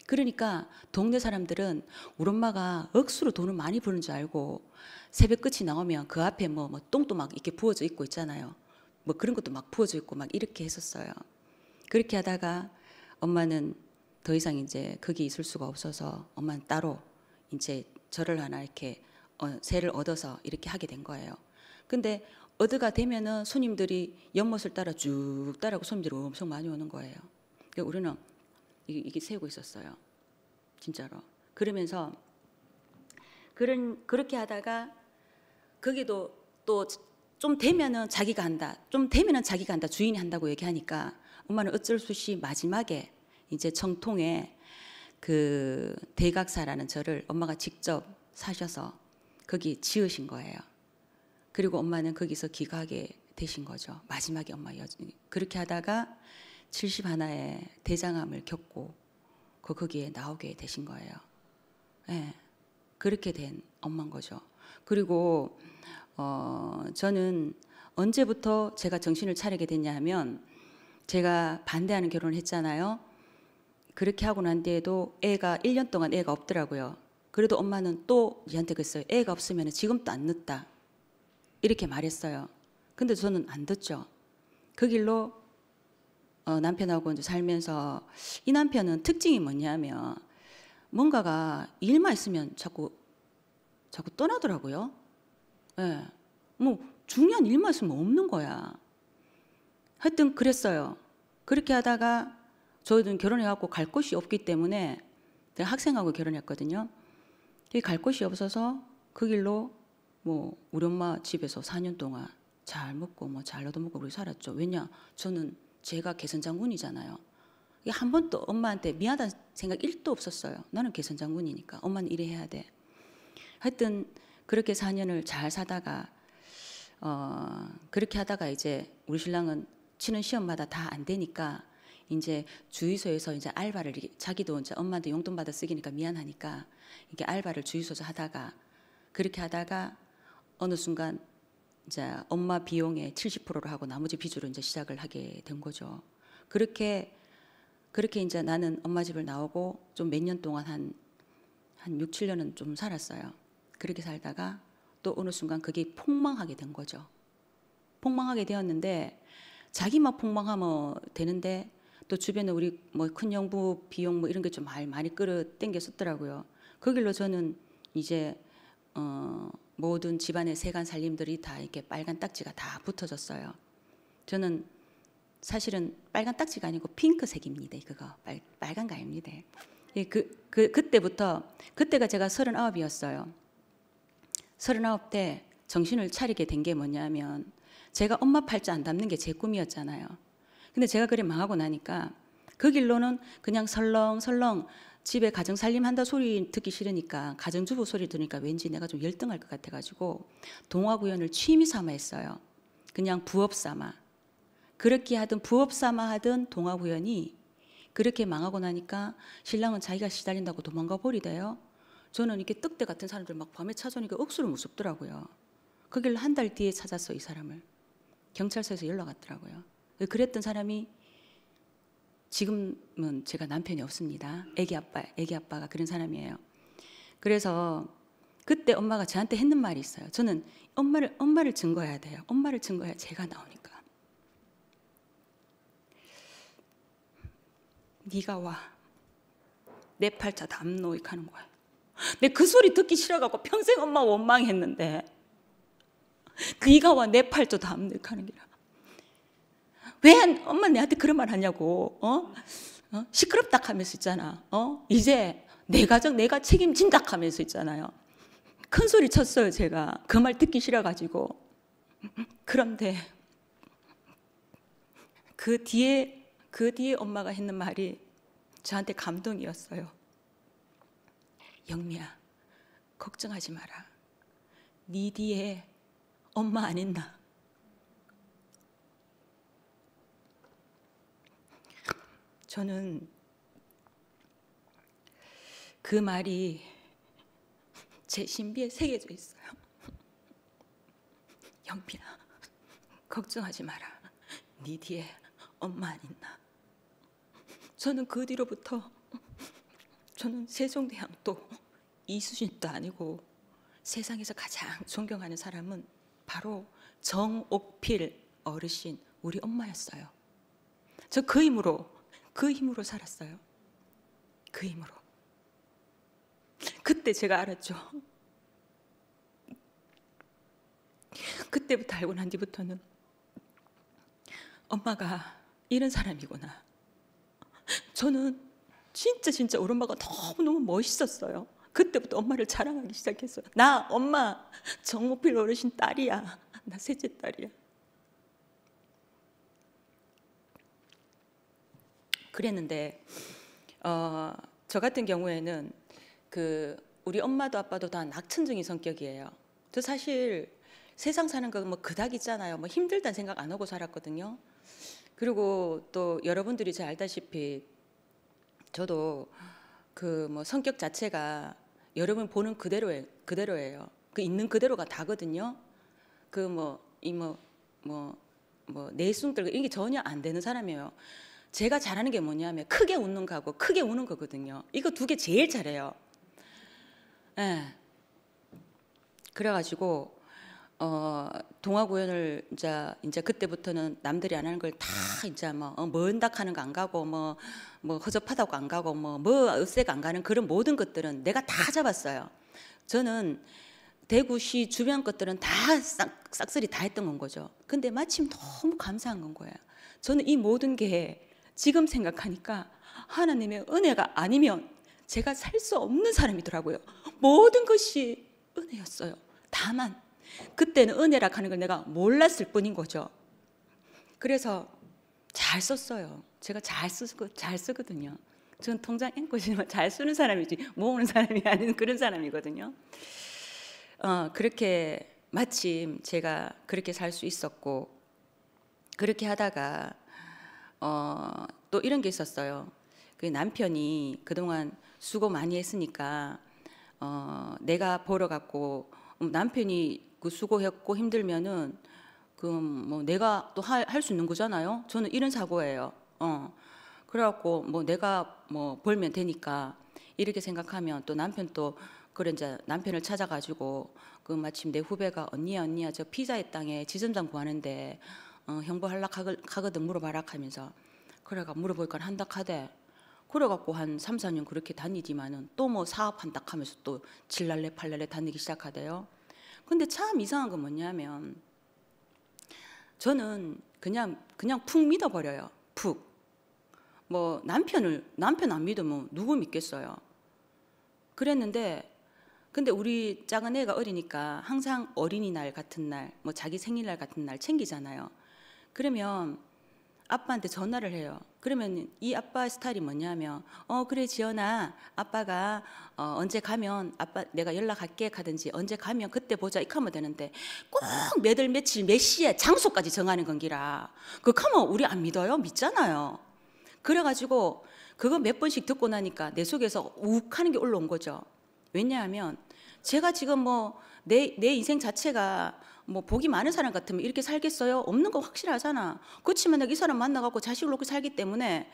그러니까 동네 사람들은 우리 엄마가 억수로 돈을 많이 버는 줄 알고 새벽 끝이 나오면 그 앞에 뭐 똥도 막 이렇게 부어져 있고 있잖아요. 뭐 그런 것도 막 부어져 있고 막 이렇게 했었어요. 그렇게 하다가 엄마는 더 이상 이제 거기 있을 수가 없어서 엄마는 따로 이제 절을 하나 이렇게 새를 얻어서 이렇게 하게 된 거예요. 근데 어드가 되면은 손님들이 연못을 따라 쭉 따라고 손님들이 엄청 많이 오는 거예요. 그러니까 우리는 이게 세우고 있었어요. 진짜로. 그러면서 그렇게 하다가 거기도 또 좀 되면은 자기가 한다. 좀 되면은 자기가 한다. 주인이 한다고 얘기하니까 엄마는 어쩔 수 없이 마지막에 이제 정통에 그 대각사라는 절을 엄마가 직접 사셔서 거기 지으신 거예요. 그리고 엄마는 거기서 귀가하게 되신 거죠. 마지막에 엄마 그렇게 하다가 71에 대장암을 겪고 거기에 나오게 되신 거예요. 네, 그렇게 된 엄마인 거죠. 그리고 저는 언제부터 제가 정신을 차리게 됐냐 하면 제가 반대하는 결혼을 했잖아요. 그렇게 하고 난 뒤에도 애가 1년 동안 애가 없더라고요. 그래도 엄마는 또 저한테 그랬어요. 애가 없으면 지금도 안 늦다. 이렇게 말했어요. 근데 저는 안 듣죠. 그 길로 남편하고 이제 살면서 이 남편은 특징이 뭐냐면 뭔가가 일만 있으면 자꾸 떠나더라고요. 예. 뭐 중요한 일만 있으면 없는 거야. 하여튼 그랬어요. 그렇게 하다가 저희는 결혼해갖고 갈 곳이 없기 때문에 제가 학생하고 결혼했거든요. 갈 곳이 없어서 그 길로 뭐 우리 엄마 집에서 4년 동안 잘 먹고 뭐 잘 얻어먹고 그렇게 살았죠. 왜냐? 저는 제가 개선장군이잖아요. 한 번도 엄마한테 미안하다는 생각 1도 없었어요. 나는 개선장군이니까 엄마는 이래 해야 돼. 하여튼 그렇게 4년을 잘 사다가 그렇게 하다가 이제 우리 신랑은 치는 시험마다 다 안 되니까 이제 주유소에서 이제 알바를 자기도 이제 엄마한테 용돈 받아 쓰기니까 미안하니까 이게 알바를 주유소에서 하다가 그렇게 하다가 어느 순간 이제 엄마 비용의 70%를 하고 나머지 빚으로 이제 시작을 하게 된 거죠. 그렇게 이제 나는 엄마 집을 나오고 좀 몇 년 동안 한 6, 7년은 좀 살았어요. 그렇게 살다가 또 어느 순간 그게 폭망하게 된 거죠. 폭망하게 되었는데 자기만 폭망하면 되는데 또 주변에 우리 뭐 큰 영부 비용 뭐 이런 게 좀 많이 끌어당겨 썼더라고요. 그 길로 저는 이제 모든 집안의 세간 살림들이 다 이렇게 빨간 딱지가 다 붙어졌어요. 저는 사실은 빨간 딱지가 아니고 핑크색입니다. 그거 빨간 거 아닙니다. 그때부터 그때가 제가 39이었어요. 39 때 정신을 차리게 된 게 뭐냐면 제가 엄마 팔자 안 닮는 게 제 꿈이었잖아요. 근데 제가 그래 망하고 나니까 그 길로는 그냥 설렁설렁 집에 가정살림 한다 소리 듣기 싫으니까 가정주부 소리 들으니까 왠지 내가 좀 열등할 것 같아가지고 동화구연을 취미 삼아 했어요. 그냥 부업 삼아. 그렇게 하든 부업 삼아 하든 동화구연이 그렇게 망하고 나니까 신랑은 자기가 시달린다고 도망가 버리대요. 저는 이렇게 떡대 같은 사람들 막 밤에 찾아오니까 억수로 무섭더라고요. 그 길로 한 달 뒤에 찾았어, 이 사람을. 경찰서에서 연락 왔더라고요. 그랬던 사람이 지금은 제가 남편이 없습니다. 애기 아빠가 그런 사람이에요. 그래서 그때 엄마가 저한테 했는 말이 있어요. 저는 엄마를 증거해야 돼요. 엄마를 증거해야 제가 나오니까. 네가 와. 내 팔자 담노 이렇게 하는 거예요. 내 그 소리 듣기 싫어갖고 평생 엄마 원망했는데 네가 와 내 팔자 담노 이렇게 하는 게라. 왜 엄마 내한테 그런 말 하냐고. 시끄럽다 하면서 있잖아. 이제 내 가정 내가 책임진다 하면서 있잖아요. 큰 소리 쳤어요. 제가 그 말 듣기 싫어가지고. 그런데 그 뒤에 엄마가 했는 말이 저한테 감동이었어요. 영미야, 걱정하지 마라. 네 뒤에 엄마 안 있나? 저는 그 말이 제 신비에 새겨져 있어요. 영미야, 걱정하지 마라. 네 뒤에 엄마 안 있나? 저는 그 뒤로부터 저는 세종대왕도 이수진도 아니고 세상에서 가장 존경하는 사람은 바로 정옥필 어르신, 우리 엄마였어요. 저 그 힘으로 살았어요. 그 힘으로. 그때 제가 알았죠. 그때부터 알고 난 뒤부터는 엄마가 이런 사람이구나. 저는 진짜 우리 엄마가 너무너무 멋있었어요. 그때부터 엄마를 자랑하기 시작했어요. 나 엄마 정옥필 어르신 딸이야. 나 셋째 딸이야. 그랬는데 저 같은 경우에는 우리 엄마도 아빠도 다 낙천적인 성격이에요. 저 사실 세상 사는 거 뭐 그닥 있잖아요. 뭐 힘들다는 생각 안 하고 살았거든요. 그리고 또 여러분들이 잘 알다시피 저도 뭐 성격 자체가 여러분 보는 그대로예요. 그 있는 그대로가 다거든요. 내숭들 이게 전혀 안 되는 사람이에요. 제가 잘하는 게 뭐냐면 크게 웃는 거하고 크게 우는 거거든요. 이거 두 개 제일 잘해요. 예. 그래가지고 동화구연을 이제 그때부터는 남들이 안 하는 걸 다 이제 먼다 하는 거 안 가고 뭐 허접하다고 안 가고 뭐 으색 안 가는 그런 모든 것들은 내가 다 잡았어요. 저는 대구시 주변 것들은 다 싹쓸이 다 했던 건 거죠. 근데 마침 너무 감사한 건 거예요. 저는 이 모든 게 지금 생각하니까 하나님의 은혜가 아니면 제가 살 수 없는 사람이더라고요. 모든 것이 은혜였어요. 다만 그때는 은혜라 하는 걸 내가 몰랐을 뿐인 거죠. 그래서 잘 썼어요. 제가 잘 쓰거든요. 저는 통장 앵꼬지만 잘 쓰는 사람이지 모으는 사람이 아닌 그런 사람이거든요. 그렇게 마침 제가 그렇게 살 수 있었고, 그렇게 하다가 또 이런 게 있었어요. 그 남편이 그동안 수고 많이 했으니까 내가 벌어갖고 남편이 그 수고했고 힘들면은 그 뭐 내가 또 할 수 있는 거잖아요. 저는 이런 사고예요. 그래갖고 뭐 내가 뭐 벌면 되니까 이렇게 생각하면 또 남편 또 그래 이제 남편을 찾아가지고 그 마침 내 후배가 언니야 저 피자의 땅에 지점장 구하는데 형부 할락하거든 물어봐라 하면서 그래가 물어보니까 한다 하대. 그래갖고 한 3, 4년 그렇게 다니지만은 또 뭐 사업한다 하면서 또 질랄래 팔랄래 다니기 시작하대요. 근데 참 이상한 건 뭐냐면 저는 그냥 푹 믿어버려요. 푹. 뭐 남편 안 믿으면 누구 믿겠어요. 그랬는데 근데 우리 작은 애가 어리니까 항상 어린이날 같은 날, 뭐 자기 생일날 같은 날 챙기잖아요. 그러면 아빠한테 전화를 해요. 그러면 이 아빠의 스타일이 뭐냐면 그래 지연아 아빠가 언제 가면 아빠 내가 연락할게 하든지 언제 가면 그때 보자 이렇게 하면 되는데 꼭 몇 월 며칠 몇 시에 장소까지 정하는 건기라 그거 하면 우리 안 믿어요? 믿잖아요. 그래가지고 그거 몇 번씩 듣고 나니까 내 속에서 욱 하는 게 올라온 거죠. 왜냐하면 제가 지금 뭐 내 인생 자체가 뭐 복이 많은 사람 같으면 이렇게 살겠어요? 없는 거 확실하잖아. 그렇지만 내가 이 사람 만나갖고 자식을 놓고 살기 때문에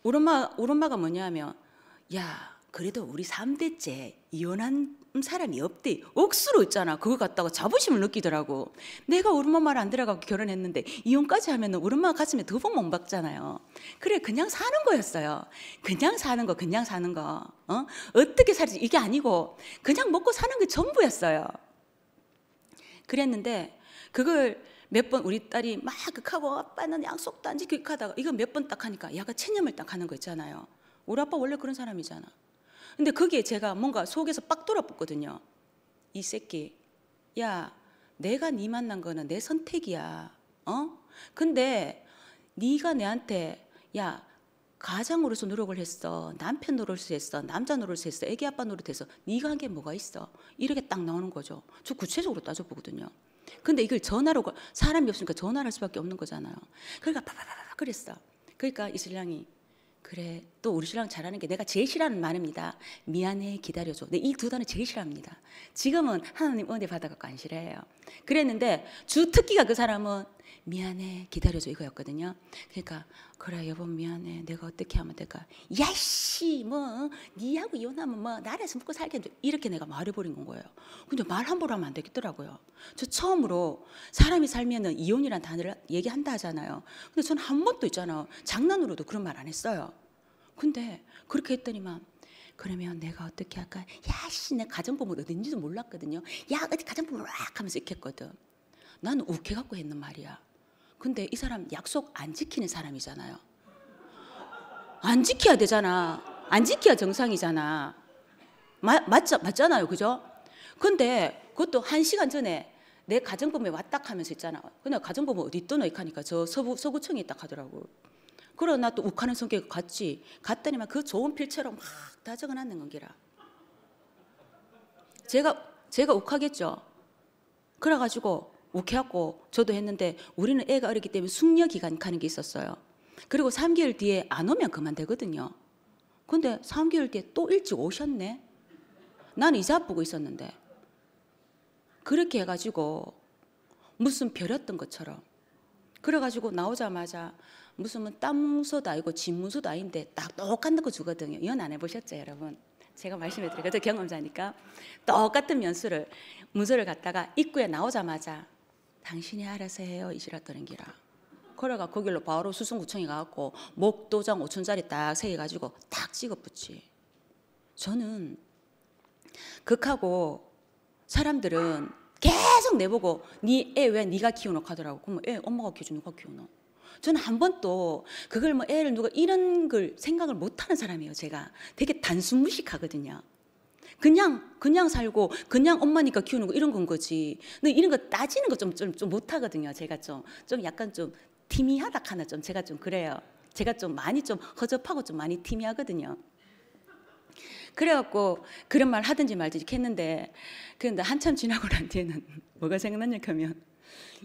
우리 엄마가 뭐냐면 야 그래도 우리 3대째 이혼한 사람이 없대. 억수로 있잖아. 그거 갖다가 자부심을 느끼더라고. 내가 우리 엄마 말 안 들어가고 결혼했는데 이혼까지 하면 우리 엄마 가슴에 두 번 못 박잖아요. 그래 그냥 사는 거였어요. 그냥 사는 거. 어떻게 살지 이게 아니고 그냥 먹고 사는 게 전부였어요. 그랬는데 그걸 몇 번 우리 딸이 막 극하고 아빠는 약속도 안 지키고 하다가 이거 몇 번 딱 하니까 야가 체념을 딱 하는 거 있잖아요. 우리 아빠 원래 그런 사람이잖아. 근데 그게 제가 뭔가 속에서 빡 돌아붙거든요. 이 새끼 야 내가 네 만난 거는 내 선택이야. 근데 네가 내한테 야 가장으로서 노력을 했어. 남편 노릇을 했어. 남자 노릇을 했어. 애기 아빠 노릇했어. 네가 한 게 뭐가 있어. 이렇게 딱 나오는 거죠. 저 구체적으로 따져보거든요. 근데 이걸 전화로 사람이 없으니까 전화를 할 수밖에 없는 거잖아요. 그러니까 파파파파 그랬어. 그러니까 이 신랑이 그래 또 우리 신랑 잘하는 게 내가 제일 싫어하는 말입니다. 미안해 기다려줘. 이 두 단어 제일 싫어합니다. 지금은 하나님 은혜 받아갖고 안 싫어해요. 그랬는데 주특기가 그 사람은 미안해 기다려줘 이거였거든요. 그러니까 그래 여보 미안해 내가 어떻게 하면 될까. 야씨 뭐 니하고 이혼하면 뭐 나라에서 먹고 살겠는데 이렇게 내가 말해버린 건 거예요. 근데 말 함부로 하면 안 되겠더라고요. 저 처음으로 사람이 살면은 이혼이란 단어를 얘기한다 하잖아요. 근데 저는 한 번도 있잖아요. 장난으로도 그런 말 안 했어요. 근데 그렇게 했더니만 그러면 내가 어떻게 할까? 야씨 내가 가정부모 어딘지도 몰랐거든요. 야 어디 가정부모 락 하면서 이렇게 했거든. 나는 욱해갖고 했는 말이야. 근데 이 사람 약속 안 지키는 사람이잖아요. 안 지켜야 되잖아. 안 지켜야 정상이잖아. 맞잖아요. 그죠? 근데 그것도 1시간 전에 내 가정부모에 왔다 하면서 있잖아. 근데 가정부모 어디 있더노 이렇게 하니까 저 서구청에 있다 하더라고. 그러나 나 또 욱하는 성격 갔지. 갔더니만 그 좋은 필처럼 막 다 적어놨는 건기라. 제가 욱하겠죠. 그래가지고 욱해갖고 저도 했는데 우리는 애가 어리기 때문에 숙려 기간 가는 게 있었어요. 그리고 3개월 뒤에 안 오면 그만되거든요. 근데 3개월 뒤에 또 일찍 오셨네. 나는 이자 보고 있었는데 그렇게 해가지고 무슨 별이었던 것처럼 그래가지고 나오자마자 무슨 뭐 땀문서도 아니고 집문서도 아닌데 딱 똑같은 거 주거든요. 이건 안 해보셨죠 여러분? 제가 말씀해드릴게요. 저 경험자니까 똑같은 문서를 갖다가 입구에 나오자마자 당신이 알아서 해요 이지라더는 기라. 그래가 거길로 바로 수성구청에 가갖고 목도장 5천짜리 딱 새겨가지고 딱 찍어붙지. 저는 극하고 사람들은 계속 내보고 네 애 왜 네가 키우노 하더라고. 그럼 애 엄마가 키워줘 누가 키우노. 저는 한 번도 그걸 뭐 애를 누가 이런 걸 생각을 못하는 사람이에요. 제가 되게 단순무식하거든요. 그냥 살고 그냥 엄마니까 키우는 거 이런 건 거지. 근데 이런 거 따지는 거 좀 못하거든요. 제가 좀 약간 좀 티미하다 하나 좀 제가 좀 그래요. 제가 좀 많이 좀 허접하고 좀 많이 티미하거든요. 그래갖고 그런 말 하든지 말든지 했는데 그런데 한참 지나고 난 뒤에는 뭐가 생각나냐 하면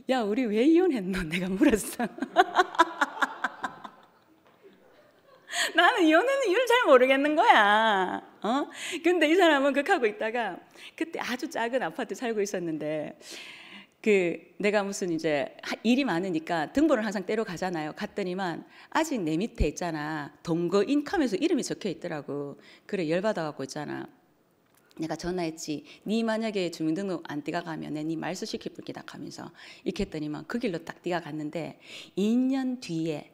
야, 우리 왜 이혼했노? 내가 물었어. 나는 이혼하는 이유를 잘 모르겠는 거야. 근데 이 사람은 그렇게 있다가 그때 아주 작은 아파트 살고 있었는데 내가 무슨 이제 일이 많으니까 등본을 항상 떼러 가잖아요. 갔더니만 아직 내 밑에 있잖아. 동거 인컴에서 이름이 적혀 있더라고. 그래 열받아갖고 있잖아. 내가 전화했지. 네 만약에 주민등록 안 떼가 가면 네 말소 시킬 뿔기다 하면서 이렇게 했더니만 그 길로 딱 떼가 갔는데 2년 뒤에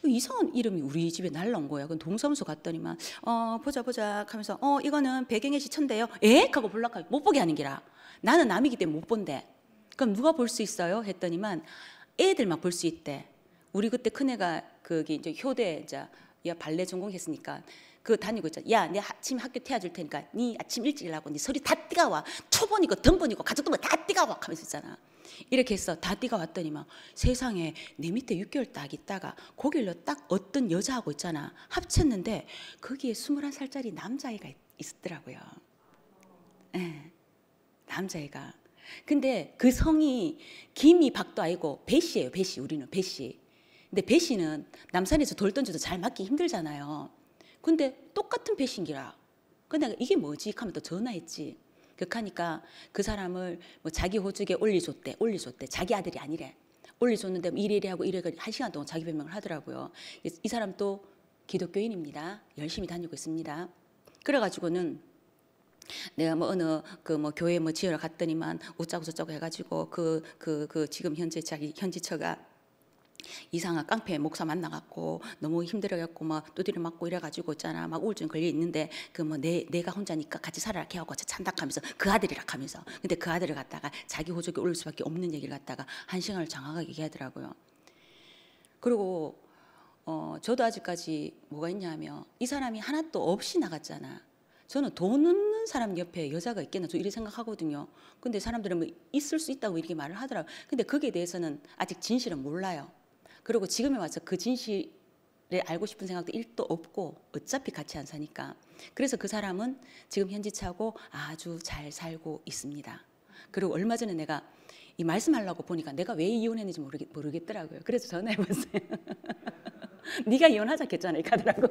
이상한 이름이 우리 집에 날라온 거야. 그 동사무소 갔더니만 보자 하면서 이거는 배경의 시천데요. 에? 하고 볼락하고 못 보게 하는 기라. 나는 남이기 때문에 못 본대. 그럼 누가 볼 수 있어요? 했더니만 애들만 볼 수 있대. 우리 그때 큰애가 거기 이제 효대 이제 발레 전공했으니까 그 다니고 있잖아. 야, 내 아침 학교 태워줄 테니까 네 아침 일찍 일하고 네 서리 다 띠가 와. 초본이고 덤본이고 가족들만 다 띠가 와 하면서 있잖아. 이렇게 해서 다 띠가 왔더니만 세상에 내 밑에 6개월 딱 있다가 거길로 딱 어떤 여자하고 있잖아. 합쳤는데 거기에 21살짜리 남자애가 있었더라고요. 예, 남자애가. 근데 그 성이 김이 박도 아니고 배씨예요. 배씨. 우리는 배씨. 근데 배씨는 남산에서 돌 던져도 잘 맞기 힘들잖아요. 근데 똑같은 배신기라. 근데 이게 뭐지? 하면 또 전화했지. 그러니까 그 사람을 뭐 자기 호적에 올려줬대. 자기 아들이 아니래. 올려줬는데 이래 하고 이래 1시간 동안 자기 변명을 하더라고요. 이 사람 또 기독교인입니다. 열심히 다니고 있습니다. 그래가지고는 내가 뭐 어느 뭐 교회 뭐 지으러 갔더니만 어쩌고 저쩌고 해가지고 지금 현재 자기 현지처가 이상한 깡패 목사 만나갖고 너무 힘들어갖고 막 두드려 맞고 이래가지고 있잖아. 막 우울증 걸려 있는데 내가 혼자니까 같이 살아라 해갖고 찬닥하면서 그 아들이라 하면서. 근데 그 아들을 갖다가 자기 호적에 올릴 수밖에 없는 얘기를 갖다가 1시간을 장황하게 얘기하더라고요. 그리고 저도 아직까지 뭐가 있냐면 이 사람이 하나도 없이 나갔잖아. 저는 돈 없는 사람 옆에 여자가 있겠나 저 이렇게 생각하거든요. 근데 사람들은 뭐 있을 수 있다고 이렇게 말을 하더라고요. 근데 거기에 대해서는 아직 진실은 몰라요. 그리고 지금에 와서 그 진실을 알고 싶은 생각도 1도 없고 어차피 같이 안 사니까. 그래서 그 사람은 지금 현지차고 아주 잘 살고 있습니다. 그리고 얼마 전에 내가 이 말씀하려고 보니까 내가 왜 이혼했는지 모르겠더라고요. 그래서 전화해봤어요. 네가 이혼하자 했잖아 이렇게 하더라고.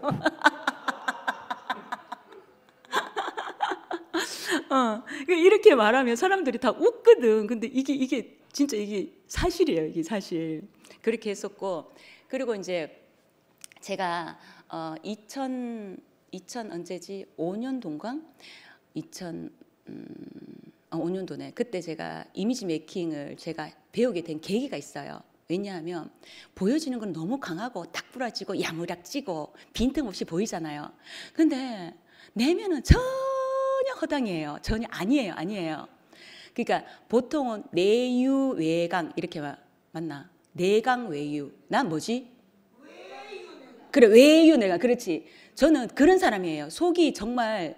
이렇게 말하면 사람들이 다 웃거든. 근데 이게 진짜 이게 사실이에요. 이게 사실. 그렇게 했었고, 그리고 이제 제가 2000 언제지? 5년 동강? 5년도네. 그때 제가 이미지 메이킹을 제가 배우게 된 계기가 있어요. 왜냐하면 보여지는 건 너무 강하고 딱 부러지고 야무락지고 빈틈없이 보이잖아요. 근데 내면은 전혀 허당이에요. 전혀 아니에요. 그러니까 보통은 내유 외강 이렇게 맞나? 내강 외유. 난 뭐지? 그래, 외유 내강. 그렇지. 저는 그런 사람이에요. 속이 정말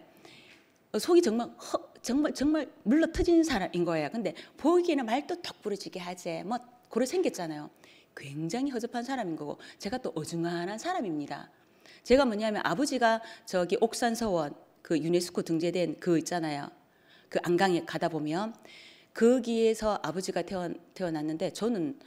정말 물러 터진 사람인 거예요. 근데 보기에는 말도 턱 부러지게 하지. 뭐 고래 생겼잖아요. 굉장히 허접한 사람인 거고 제가 또 어중간한 사람입니다. 제가 뭐냐면 아버지가 저기 옥산서원 그 유네스코 등재된 그 있잖아요. 그 안강에 가다 보면 거기에서 아버지가 태어났는데 저는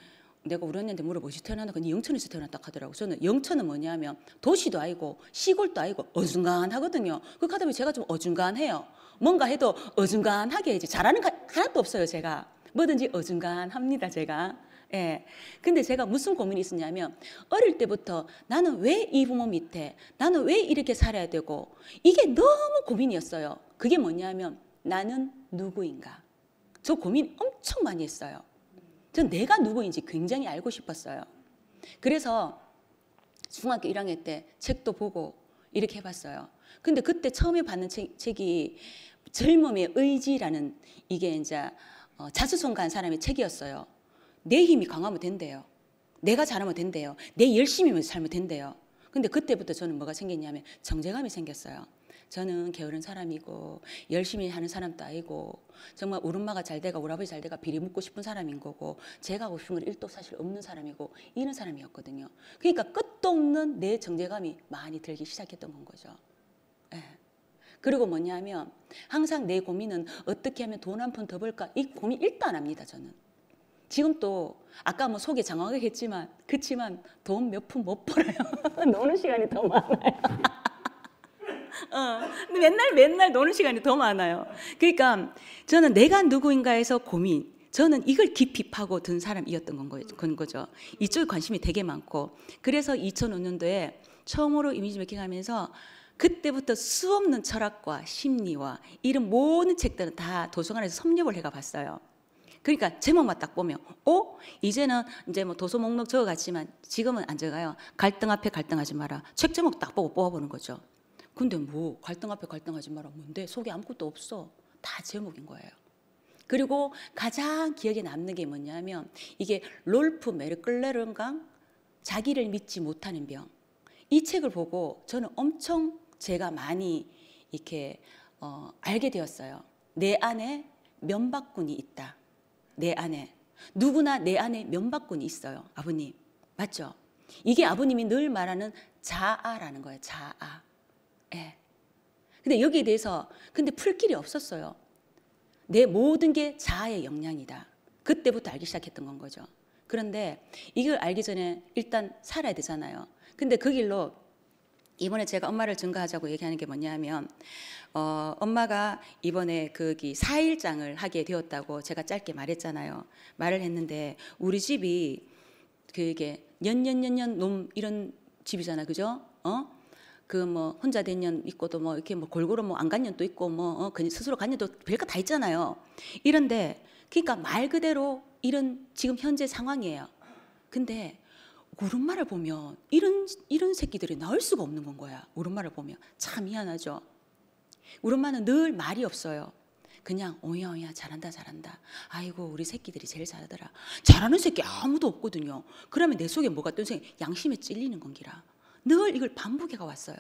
내가 우리 언니한테 물어보지 태어났나? 근데 영천에서 태어났다 하더라고. 저는 영천은 뭐냐면 도시도 아니고 시골도 아니고 어중간하거든요. 그 가다 보면 제가 좀 어중간해요. 뭔가 해도 어중간하게 해야지. 잘하는 거 하나도 없어요. 제가 뭐든지 어중간합니다. 제가. 예. 근데 제가 무슨 고민이 있었냐면 어릴 때부터 나는 왜 이 부모 밑에 나는 왜 이렇게 살아야 되고 이게 너무 고민이었어요. 그게 뭐냐면 나는 누구인가. 저 고민 엄청 많이 했어요. 전 내가 누구인지 굉장히 알고 싶었어요. 그래서 중학교 1학년 때 책도 보고 이렇게 해봤어요. 근데 그때 처음에 받는 책이 젊음의 의지라는 이게 이제 자수성가한 사람의 책이었어요. 내 힘이 강하면 된대요. 내가 잘하면 된대요. 내 열심히만 살면 된대요. 근데 그때부터 저는 뭐가 생겼냐면 정제감이 생겼어요. 저는 게으른 사람이고 열심히 하는 사람도 아니고 정말 우리 엄마가 잘 돼가 우리 아버지 잘 돼가 비리 묻고 싶은 사람인 거고 제가 하고 싶은 건 1도 사실 없는 사람이고 이런 사람이었거든요. 그러니까 끝도 없는 내 정제감이 많이 들기 시작했던 건 거죠. 예. 그리고 뭐냐면 항상 내 고민은 어떻게 하면 돈 한 푼 더 벌까? 이 고민 일도 안 합니다, 저는. 지금 또 아까 뭐 소개 장황하게 했지만 그치만 돈 몇 푼 못 벌어요. 노는 시간이 더 많아요. 근데 맨날 노는 시간이 더 많아요. 그러니까 저는 내가 누구인가에서 고민, 저는 이걸 깊이 파고든 사람이었던 건 거죠. 이쪽에 관심이 되게 많고, 그래서 2005년도에 처음으로 이미지 메이킹하면서 그때부터 수없는 철학과 심리와 이런 모든 책들은 다 도서관에서 섭렵을 해가 봤어요. 그러니까 제목만 딱 보면 이제는 이제 뭐 도서 목록 적어갔지만 지금은 안 적어요. 갈등 앞에 갈등하지 마라. 책 제목 딱 보고 뽑아보는 거죠. 근데 뭐 갈등 앞에 갈등하지 마라 뭔데? 속에 아무것도 없어. 다 제목인 거예요. 그리고 가장 기억에 남는 게 뭐냐면 이게 롤프 메르클레른강 자기를 믿지 못하는 병. 이 책을 보고 저는 엄청 제가 많이 이렇게 알게 되었어요. 내 안에 면박군이 있다. 내 안에. 누구나 내 안에 면박군이 있어요. 아버님. 맞죠? 이게 아버님이 늘 말하는 자아라는 거예요. 자아. 예. 근데 여기에 대해서 근데 풀 길이 없었어요. 내 모든 게 자아의 역량이다. 그때부터 알기 시작했던 건 거죠. 그런데 이걸 알기 전에 일단 살아야 되잖아요. 근데 그 길로 이번에 제가 엄마를 증가하자고 얘기하는 게 뭐냐면 엄마가 이번에 거기 4일장을 하게 되었다고 제가 짧게 말했잖아요. 말을 했는데 우리 집이 그게 년년 놈 이런 집이잖아. 그죠? 그 뭐 혼자 된 년 있고도 뭐 이렇게 뭐 골고루 뭐 안 간 년도 있고 뭐 스스로 간 년도 별거 다 있잖아요. 이런데 그러니까 말 그대로 이런 지금 현재 상황이에요. 근데 우리 엄마를 보면 이런 새끼들이 나올 수가 없는 건 거야. 우리 엄마를 보면 참 미안하죠. 우리 엄마는 늘 말이 없어요. 그냥 오야 잘한다. 아이고 우리 새끼들이 제일 잘하더라. 잘하는 새끼 아무도 없거든요. 그러면 내 속에 뭐가 또 양심에 찔리는 건기라. 늘 이걸 반복해가 왔어요.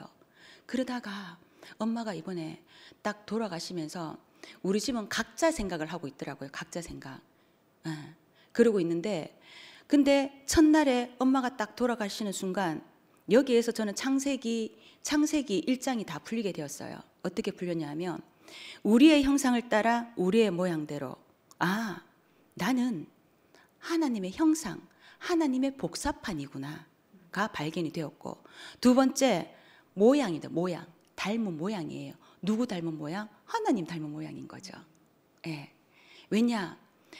그러다가 엄마가 이번에 딱 돌아가시면서 우리 집은 각자 생각을 하고 있더라고요. 각자 생각. 그러고 있는데 근데 첫날에 엄마가 딱 돌아가시는 순간 여기에서 저는 창세기 1장이 다 풀리게 되었어요. 어떻게 풀렸냐면 우리의 형상을 따라 우리의 모양대로 나는 하나님의 형상, 하나님의 복사판이구나 가 발견이 되었고 두 번째 모양이다. 모양. 닮은 모양이에요. 누구 닮은 모양? 하나님 닮은 모양인 거죠. 예. 왜냐?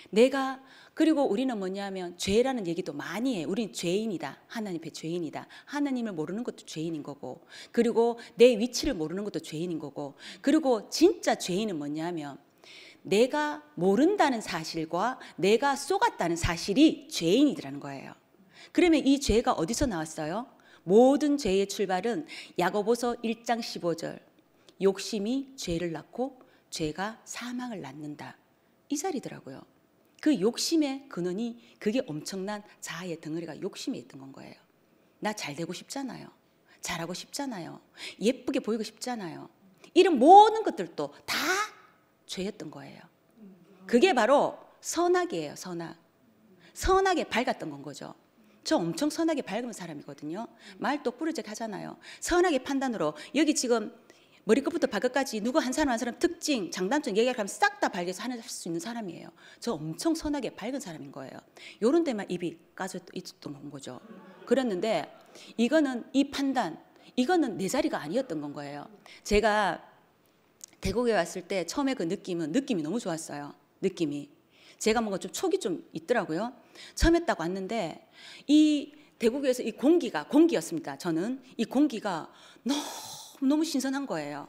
내가 그리고 우리는 뭐냐면 죄라는 얘기도 많이 해요. 우리는 죄인이다. 하나님의 죄인이다. 하나님을 모르는 것도 죄인인 거고 그리고 내 위치를 모르는 것도 죄인인 거고 그리고 진짜 죄인은 뭐냐면 내가 모른다는 사실과 내가 속았다는 사실이 죄인이라는 거예요. 그러면 이 죄가 어디서 나왔어요? 모든 죄의 출발은 야고보서 1장 15절 욕심이 죄를 낳고 죄가 사망을 낳는다. 이 자리더라고요. 그 욕심의 근원이 그게 엄청난 자아의 덩어리가 욕심에 있던 건 거예요. 나 잘 되고 싶잖아요. 잘하고 싶잖아요. 예쁘게 보이고 싶잖아요. 이런 모든 것들도 다 죄였던 거예요. 그게 바로 선악이에요. 선악에 밝았던 건 거죠. 저 엄청 선하게 밝은 사람이거든요. 말 똑부러지게 하잖아요. 선하게 판단으로 여기 지금 머리끝부터 발끝까지 누구 한 사람 특징, 장단점 얘기하면 싹 다 발견해서 할 수 있는 사람이에요. 저 엄청 선하게 밝은 사람인 거예요. 요런 데만 입이 까져 있었던 거죠. 그랬는데 이거는 이 판단, 이거는 내 자리가 아니었던 건 거예요. 제가 대구에 왔을 때 처음에 그 느낌이 너무 좋았어요. 느낌이. 제가 뭔가 좀 촉이 좀 있더라고요. 처음에 딱 왔는데 이 대구에서 이 공기였습니다. 저는 이 공기가 너무 신선한 거예요.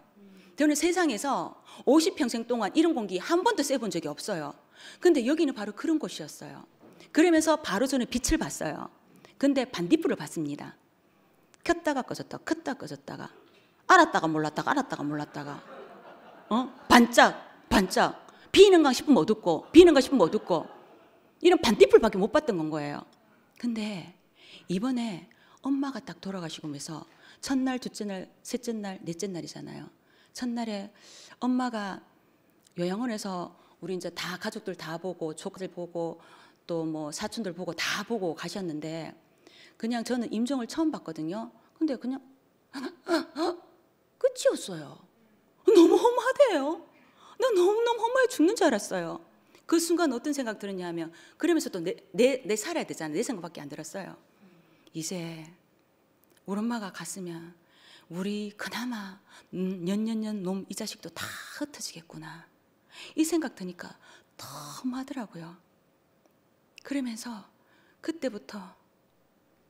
저는 세상에서 50평생 동안 이런 공기 한 번도 쐬본 적이 없어요. 근데 여기는 바로 그런 곳이었어요. 그러면서 바로 저는 빛을 봤어요. 근데 반딧불을 봤습니다. 켰다가 꺼졌다가 켰다가 꺼졌다가 알았다가 몰랐다가 반짝 비는가 싶으면 어둡고 이런 반딧불밖에 못 봤던 건 거예요. 근데 이번에 엄마가 딱 돌아가시면서 첫날, 둘째 날, 셋째 날, 넷째 날이잖아요. 첫날에 엄마가 요양원에서 우리 이제 다 가족들 다 보고 조카들 보고 또 뭐 사촌들 보고 다 보고 가셨는데 그냥 저는 임종을 처음 봤거든요. 근데 그냥 끝이었어요. 너무 험하대요. 나 너무너무 험해 죽는 줄 알았어요. 그 순간 어떤 생각 들었냐 하면, 그러면서 또 내 살아야 되잖아. 내 생각밖에 안 들었어요. 이제 우리 엄마가 갔으면 우리 그나마 년년년 놈 이 자식도 다 흩어지겠구나, 이 생각 드니까 더 험하더라고요. 그러면서 그때부터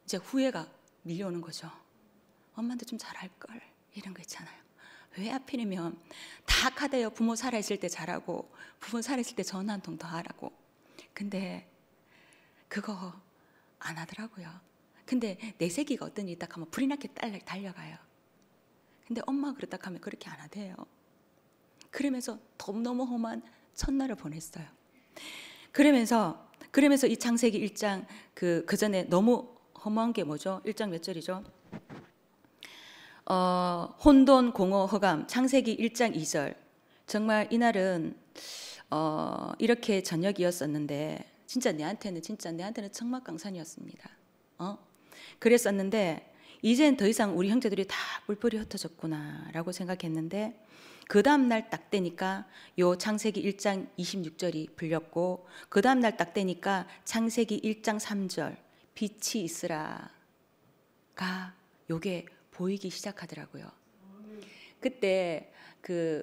이제 후회가 밀려오는 거죠. 엄마한테 좀 잘할걸, 이런 거 있잖아요. 왜 하필이면 다 카대요. 부모 살아있을 때 잘하고, 부모 살아있을 때 전화 한 통 더 하라고. 근데 그거 안 하더라고요. 근데 내 새끼가 어떤 일이 딱 하면 불이 나게 달려가요. 근데 엄마가 그렇다 하면 그렇게 안 하대요. 그러면서 너무 험한 첫날을 보냈어요. 그러면서 이 창세기 1장 그 전에 너무 험한 게 뭐죠? 1장 몇 절이죠? 혼돈, 공허, 허감. 창세기 1장 2절. 정말 이날은 이렇게 저녁이었었는데 진짜 내한테는 천막강산이었습니다. 그랬었는데 이젠 더 이상 우리 형제들이 다 뿔뿔이 흩어졌구나라고 생각했는데, 그 다음 날 딱 되니까 요 창세기 1장 26절이 불렸고, 그 다음 날 딱 되니까 창세기 1장 3절 빛이 있으라가 요게 보이기 시작하더라고요. 그때 그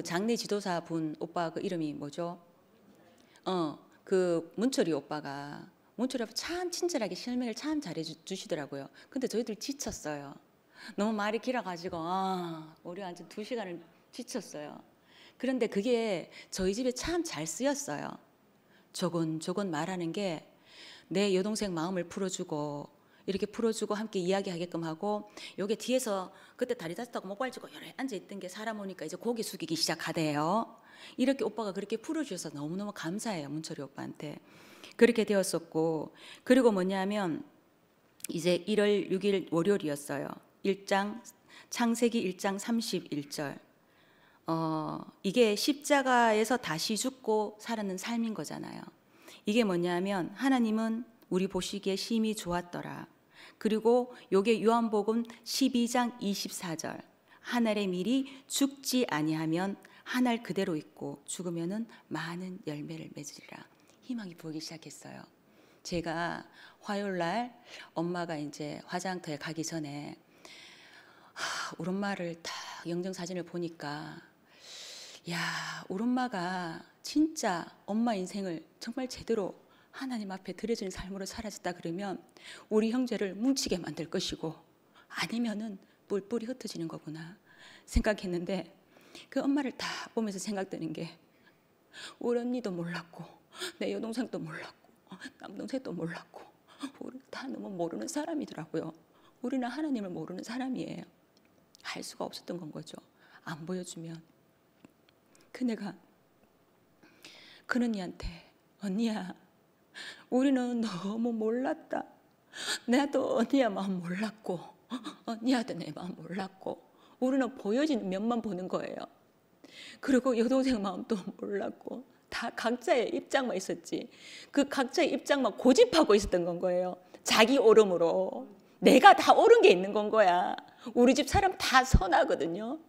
장례 지도사 분 오빠 그 이름이 뭐죠? 그 문철이 오빠가 참 친절하게 설명을 참 잘해 주시더라고요. 근데 저희들 지쳤어요. 너무 말이 길어가지고 우리 완전 2시간을 지쳤어요. 그런데 그게 저희 집에 참 잘 쓰였어요. 조곤조곤 말하는 게 내 여동생 마음을 풀어주고, 이렇게 풀어주고 함께 이야기하게끔 하고, 요게 뒤에서 그때 다리 다쳤다고 목발 쥐고 여러 앉아있던 게 사람 오니까 이제 고개 숙이기 시작하대요. 이렇게 오빠가 그렇게 풀어주셔서 너무너무 감사해요. 문철이 오빠한테. 그렇게 되었었고, 그리고 뭐냐면 이제 1월 6일 월요일이었어요. 창세기 1장 31절. 이게 십자가에서 다시 죽고 살아난 삶인 거잖아요. 이게 뭐냐면 하나님은 우리 보시기에 심히 좋았더라. 그리고 요게 요한복음 12장 24절. 하늘의 밀이 죽지 아니하면 하늘 그대로 있고 죽으면은 많은 열매를 맺으리라. 희망이 보이기 시작했어요. 제가 화요일 날 엄마가 이제 화장터에 가기 전에 우리 엄마를 딱 영정사진을 보니까, 야, 우리 엄마가 진짜 엄마 인생을 정말 제대로 하나님 앞에 드려지는 삶으로 살아졌다 그러면 우리 형제를 뭉치게 만들 것이고, 아니면은 뿔뿔이 흩어지는 거구나 생각했는데, 그 엄마를 다 보면서 생각되는 게, 우리 언니도 몰랐고 내 여동생도 몰랐고 남동생도 몰랐고 우리 다 너무 모르는 사람이더라고요. 우리는 하나님을 모르는 사람이에요. 할 수가 없었던 건 거죠. 안 보여주면. 그네가 큰 언니한테, 언니야, 우리는 너무 몰랐다. 나도 언니야 마음 몰랐고 언니한테 내 마음 몰랐고, 우리는 보여지는 면만 보는 거예요. 그리고 여동생 마음도 몰랐고 다 각자의 입장만 있었지, 그 각자의 입장만 고집하고 있었던 건 거예요. 자기 오름으로 내가 다 옳은 게 있는 건 거야. 우리 집 사람 다 선하거든요.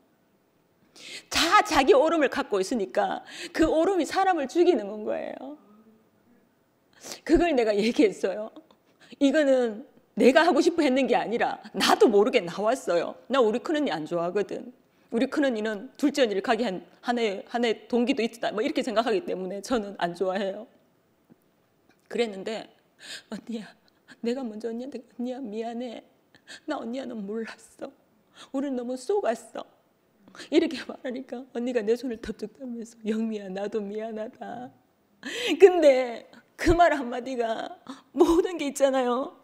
다 자기 오름을 갖고 있으니까 그 오름이 사람을 죽이는 건 거예요. 그걸 내가 얘기했어요. 이거는 내가 하고 싶어 했는 게 아니라 나도 모르게 나왔어요. 나 우리 큰언니 안 좋아하거든. 우리 큰언니는 둘째 언니를 가게 한 하나의 동기도 있다, 뭐 이렇게 생각하기 때문에 저는 안 좋아해요. 그랬는데, 언니야, 내가 먼저 언니한테, 언니야 미안해, 나 언니야는 몰랐어, 우리는 너무 속았어, 이렇게 말하니까 언니가 내 손을 덥석 잡으면서, 영미야 나도 미안하다. 근데 그 말 한마디가 모든 게 있잖아요.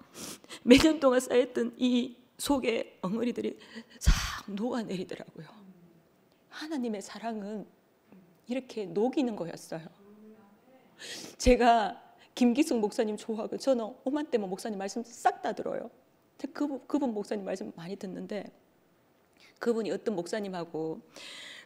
몇 년 동안 쌓였던 이 속에 엉덩이들이 싹 녹아내리더라고요. 하나님의 사랑은 이렇게 녹이는 거였어요. 제가 김기숙 목사님 좋아하고, 저는 오만때모 목사님 말씀 싹 다 들어요. 그분 목사님 말씀 많이 듣는데, 그분이 어떤 목사님하고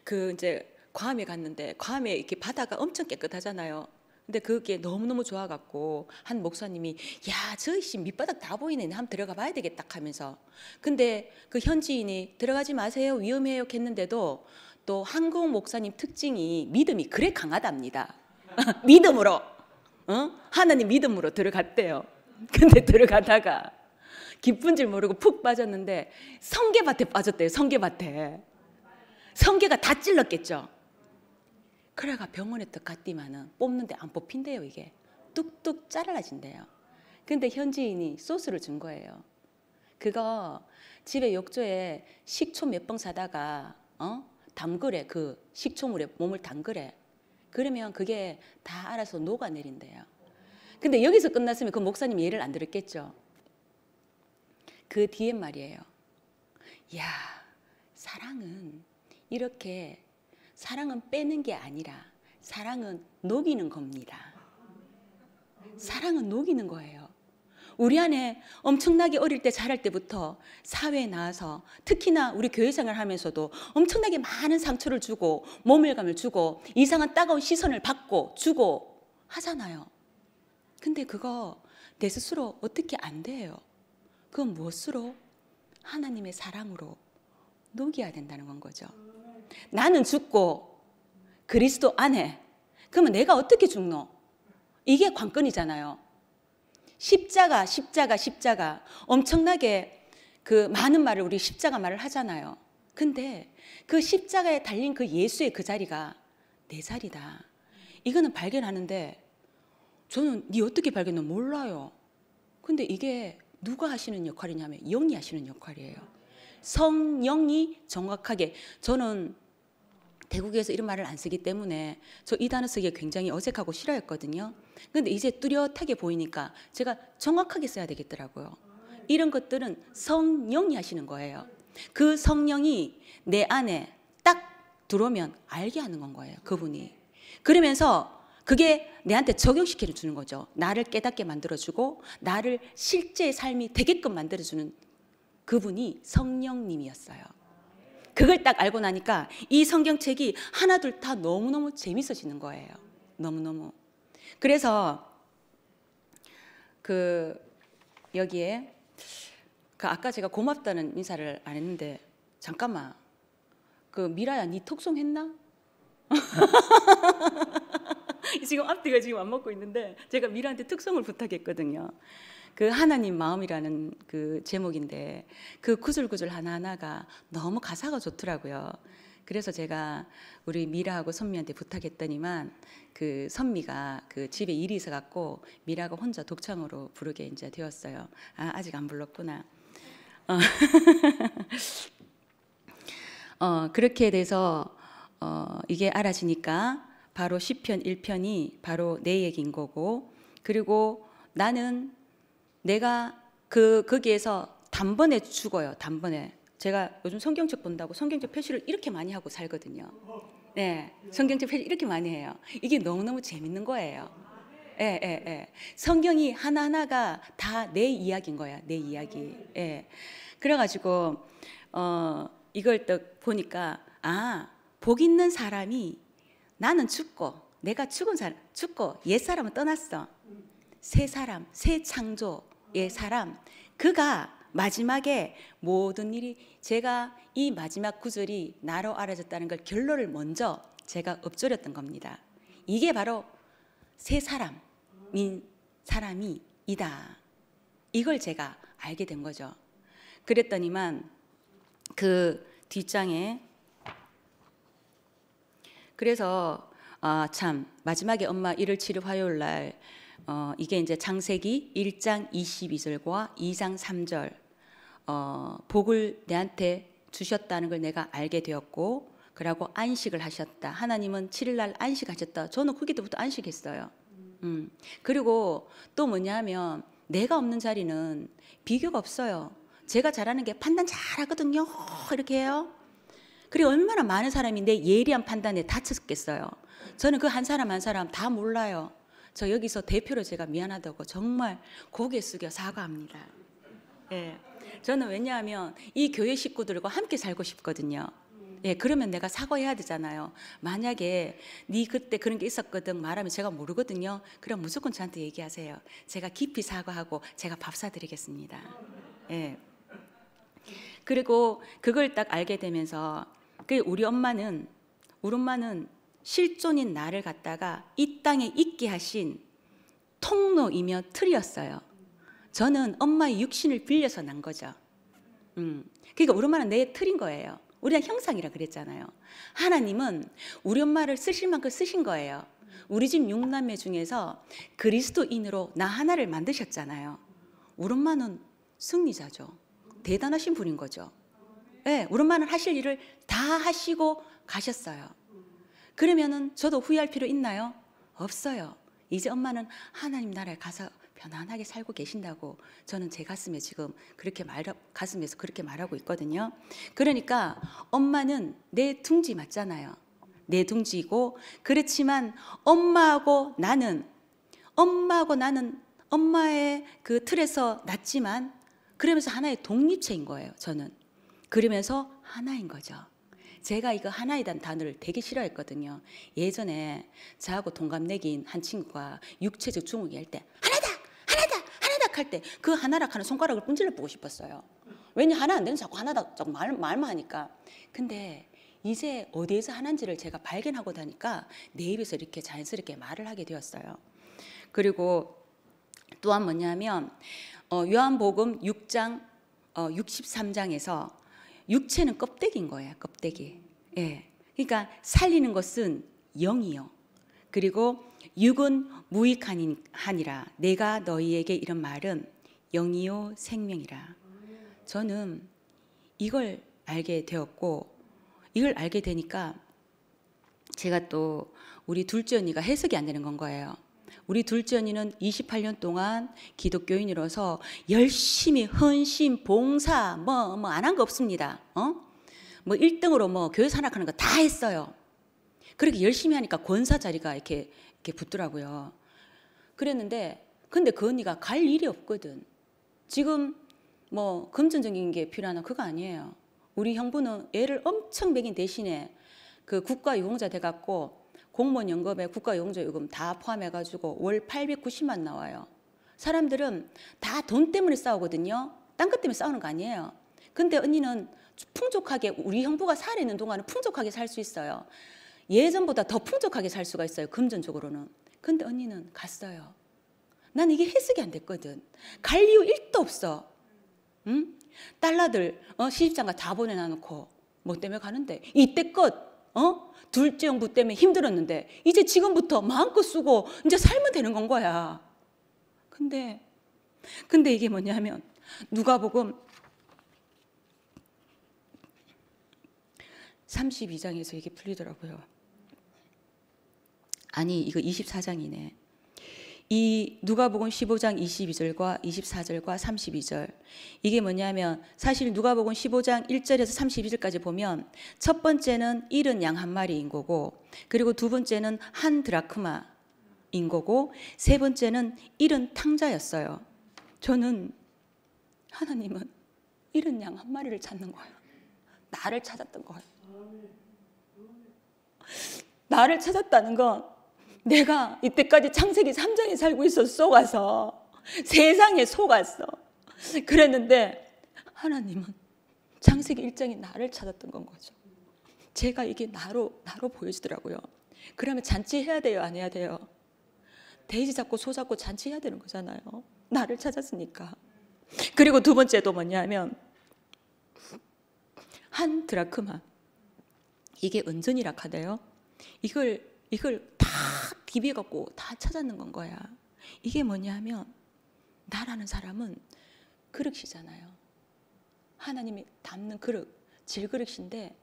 그 이제 괌에 갔는데, 괌에 이렇게 바다가 엄청 깨끗하잖아요. 근데 그게 너무너무 좋아갖고 한 목사님이 야, 저씨 밑바닥 다 보이네. 한번 들어가 봐야 되겠다 하면서. 근데 그 현지인이 들어가지 마세요. 위험해요 했는데도 또 한국 목사님 특징이 믿음이 그래 강하답니다. 믿음으로. 하나님 믿음으로 들어갔대요. 근데 들어가다가 기쁜 줄 모르고 푹 빠졌는데 성게밭에 빠졌대요. 성게밭에. 성게가 다 찔렀겠죠. 그래가 병원에 또 갔더니만은 뽑는데 안 뽑힌대요. 이게 뚝뚝 잘라진대요. 근데 현지인이 소스를 준 거예요. 그거 집에 욕조에 식초 몇 봉 사다가 담그래. 그 식초물에 몸을 담그래. 그러면 그게 다 알아서 녹아내린대요. 근데 여기서 끝났으면 그 목사님이 예를 안 들었겠죠. 그 뒤에 말이에요. 야, 사랑은 이렇게 사랑은 빼는 게 아니라 사랑은 녹이는 겁니다. 사랑은 녹이는 거예요. 우리 안에 엄청나게 어릴 때 자랄 때부터 사회에 나와서 특히나 우리 교회 생활을 하면서도 엄청나게 많은 상처를 주고 모멸감을 주고 이상한 따가운 시선을 받고 주고 하잖아요. 근데 그거 내 스스로 어떻게 안 돼요. 그건 무엇으로? 하나님의 사랑으로 녹여야 된다는 건 거죠. 나는 죽고 그리스도 안에. 그러면 내가 어떻게 죽노? 이게 관건이잖아요. 십자가. 엄청나게 그 많은 말을 우리 십자가 말을 하잖아요. 근데 그 십자가에 달린 그 예수의 그 자리가 내 자리다. 이거는 발견하는데 저는 네 어떻게 발견했나 몰라요. 근데 이게 누가 하시는 역할이냐면 영이 하시는 역할이에요. 성령이 정확하게. 저는 대국에서 이런 말을 안 쓰기 때문에 저 이 단어 쓰기가 굉장히 어색하고 싫어했거든요. 근데 이제 뚜렷하게 보이니까 제가 정확하게 써야 되겠더라고요. 이런 것들은 성령이 하시는 거예요. 그 성령이 내 안에 딱 들어오면 알게 하는 건 거예요. 그분이. 그러면서 그게 내한테 적용시켜 주는 거죠. 나를 깨닫게 만들어주고 나를 실제 삶이 되게끔 만들어주는 그분이 성령님이었어요. 그걸 딱 알고 나니까 이 성경책이 하나둘 다 너무너무 재밌어지는 거예요. 너무너무. 그래서 그 여기에 그 아까 제가 고맙다는 인사를 안 했는데 잠깐만. 그 미라야 니 톡송 했나? 지금 앞뒤가 지금 안 먹고 있는데 제가 미라한테 특송을 부탁했거든요. 그 하나님 마음이라는 그 제목인데 그 구절구절 하나하나가 너무 가사가 좋더라고요. 그래서 제가 우리 미라하고 선미한테 부탁했더니만 그 선미가 그 집에 일이 있어 갖고 미라가 혼자 독창으로 부르게 이제 되었어요. 아, 아직 안 불렀구나. 그렇게 돼서 이게 알아지니까 바로 시편 1편이 바로 내 얘기인 거고, 그리고 나는 내가 거기에서 단번에 죽어요. 단번에. 제가 요즘 성경책 본다고 성경책 표시를 이렇게 많이 하고 살거든요. 네, 성경책 표시 이렇게 많이 해요. 이게 너무너무 재밌는 거예요. 성경이 하나하나가 다 내 이야기인 거야. 내 이야기. 그래가지고 이걸 또 보니까 복 있는 사람이 나는 죽고 내가 죽은 사람 죽고 옛사람은 떠났어. 새 사람, 새 창조의 사람, 그가 마지막에 모든 일이, 제가 이 마지막 구절이 나로 알아졌다는 걸 결론을 먼저 제가 읊조렸던 겁니다. 이게 바로 새 사람인 사람이 이다. 이걸 제가 알게 된 거죠. 그랬더니만 그 뒷장에 그래서 참 마지막에 엄마 1월 7일 화요일 날 이게 이제 창세기 1장 22절과 2장 3절 복을 내한테 주셨다는 걸 내가 알게 되었고, 그러고 안식을 하셨다. 하나님은 7일 날 안식하셨다. 저는 그게 때부터 안식했어요. 그리고 또 뭐냐 하면 내가 없는 자리는 비교가 없어요. 제가 잘하는 게 판단 잘하거든요. 이렇게 해요. 그리고 얼마나 많은 사람이 내 예리한 판단에 다쳤겠어요. 저는 그 한 사람 한 사람 다 몰라요. 저 여기서 대표로 제가 미안하다고 정말 고개 숙여 사과합니다. 저는 왜냐하면 이 교회 식구들과 함께 살고 싶거든요. 예, 그러면 내가 사과해야 되잖아요. 만약에 네 그때 그런 게 있었거든 말하면 제가 모르거든요. 그럼 무조건 저한테 얘기하세요. 제가 깊이 사과하고 제가 밥 사드리겠습니다. 예. 그리고 그걸 딱 알게 되면서 우리 엄마는 실존인 나를 갖다가 이 땅에 있게 하신 통로이며 틀이었어요. 저는 엄마의 육신을 빌려서 난 거죠. 그러니까 우리 엄마는 내 틀인 거예요. 우리가 형상이라 그랬잖아요. 하나님은 우리 엄마를 쓰실 만큼 쓰신 거예요. 우리 집 6남매 중에서 그리스도인으로 나 하나를 만드셨잖아요. 우리 엄마는 승리자죠. 대단하신 분인 거죠. 네, 우리 엄마는 하실 일을 다 하시고 가셨어요. 그러면은 저도 후회할 필요 있나요? 없어요. 이제 엄마는 하나님 나라에 가서 편안하게 살고 계신다고 저는 제 가슴에 지금 가슴에서 그렇게 말하고 있거든요. 그러니까 엄마는 내 둥지 맞잖아요. 내 둥지이고, 그렇지만 엄마하고 나는 엄마의 그 틀에서 났지만 그러면서 하나의 독립체인 거예요. 저는 그러면서 하나인 거죠. 제가 이거 하나이란 단어를 되게 싫어했거든요. 예전에 저하고 동갑내기인 한 친구가 육체적 중후기 할 때 하나다 할 때 그 하나락 하는 손가락을 분질러 보고 싶었어요. 왜냐 하나 안 되는 자꾸 하나다 자꾸 말만 하니까. 근데 이제 어디에서 하나인지를 제가 발견하고 나니까 내 입에서 이렇게 자연스럽게 말을 하게 되었어요. 그리고 또한 뭐냐면 요한복음 6장 63장에서 육체는 껍데기인 거예요. 껍데기. 예. 그러니까 살리는 것은 영이요. 그리고 육은 무익하니라. 내가 너희에게 이런 말은 영이요 생명이라. 저는 이걸 알게 되었고, 이걸 알게 되니까 제가 또 우리 둘째 언니가 해석이 안 되는 건 거예요. 우리 둘째 언니는 28년 동안 기독교인으로서 열심히 헌신, 봉사 뭐 안 한 거 없습니다. 뭐 1등으로 뭐 교회 산악하는 거 다 했어요. 그렇게 열심히 하니까 권사 자리가 이렇게 붙더라고요. 그랬는데 근데 그 언니가 갈 일이 없거든. 지금 뭐 금전적인 게 필요하나 그거 아니에요. 우리 형부는 애를 엄청 먹인 대신에 그 국가유공자 돼갖고 공무원 연금에 국가유공자 요금 다 포함해가지고 월 890만 나와요. 사람들은 다 돈 때문에 싸우거든요. 딴 것 때문에 싸우는 거 아니에요. 근데 언니는 풍족하게 우리 형부가 살아있는 동안은 풍족하게 살 수 있어요. 예전보다 더 풍족하게 살 수가 있어요. 금전적으로는. 근데 언니는 갔어요. 난 이게 해석이 안 됐거든. 갈 이유 1도 없어. 응? 딸라들 시집장가 다 보내놔놓고 뭐 때문에 가는데 이때껏 둘째 형부 때문에 힘들었는데 이제 지금부터 마음껏 쓰고 이제 살면 되는 건 거야. 근데 이게 뭐냐면 누가복음 32장에서 이게 풀리더라고요. 아니 이거 24장이네. 이 누가복음 15장 22절과 24절과 32절 이게 뭐냐면 사실 누가복음 15장 1절에서 32절까지 보면 첫 번째는 잃은 양 한 마리인 거고, 그리고 두 번째는 한 드라크마인 거고, 세 번째는 잃은 탕자였어요. 저는 하나님은 잃은 양 한 마리를 찾는 거예요. 나를 찾았던 거예요. 나를 찾았다는 건 내가 이때까지 창세기 3장에 살고 있어 속아서 세상에 속았어. 그랬는데 하나님은 창세기 1장이 나를 찾았던 건 거죠. 제가 이게 나로 보여지더라고요. 그러면 잔치해야 돼요? 안 해야 돼요? 돼지 잡고 소 잡고 잔치해야 되는 거잖아요. 나를 찾았으니까. 그리고 두 번째도 뭐냐면 한 드라크마. 이게 은전이라 하대요. 이걸 다 비벼갖고 다 찾았는 건 거야. 이게 뭐냐면 나라는 사람은 그릇이잖아요. 하나님이 담는 그릇, 질그릇인데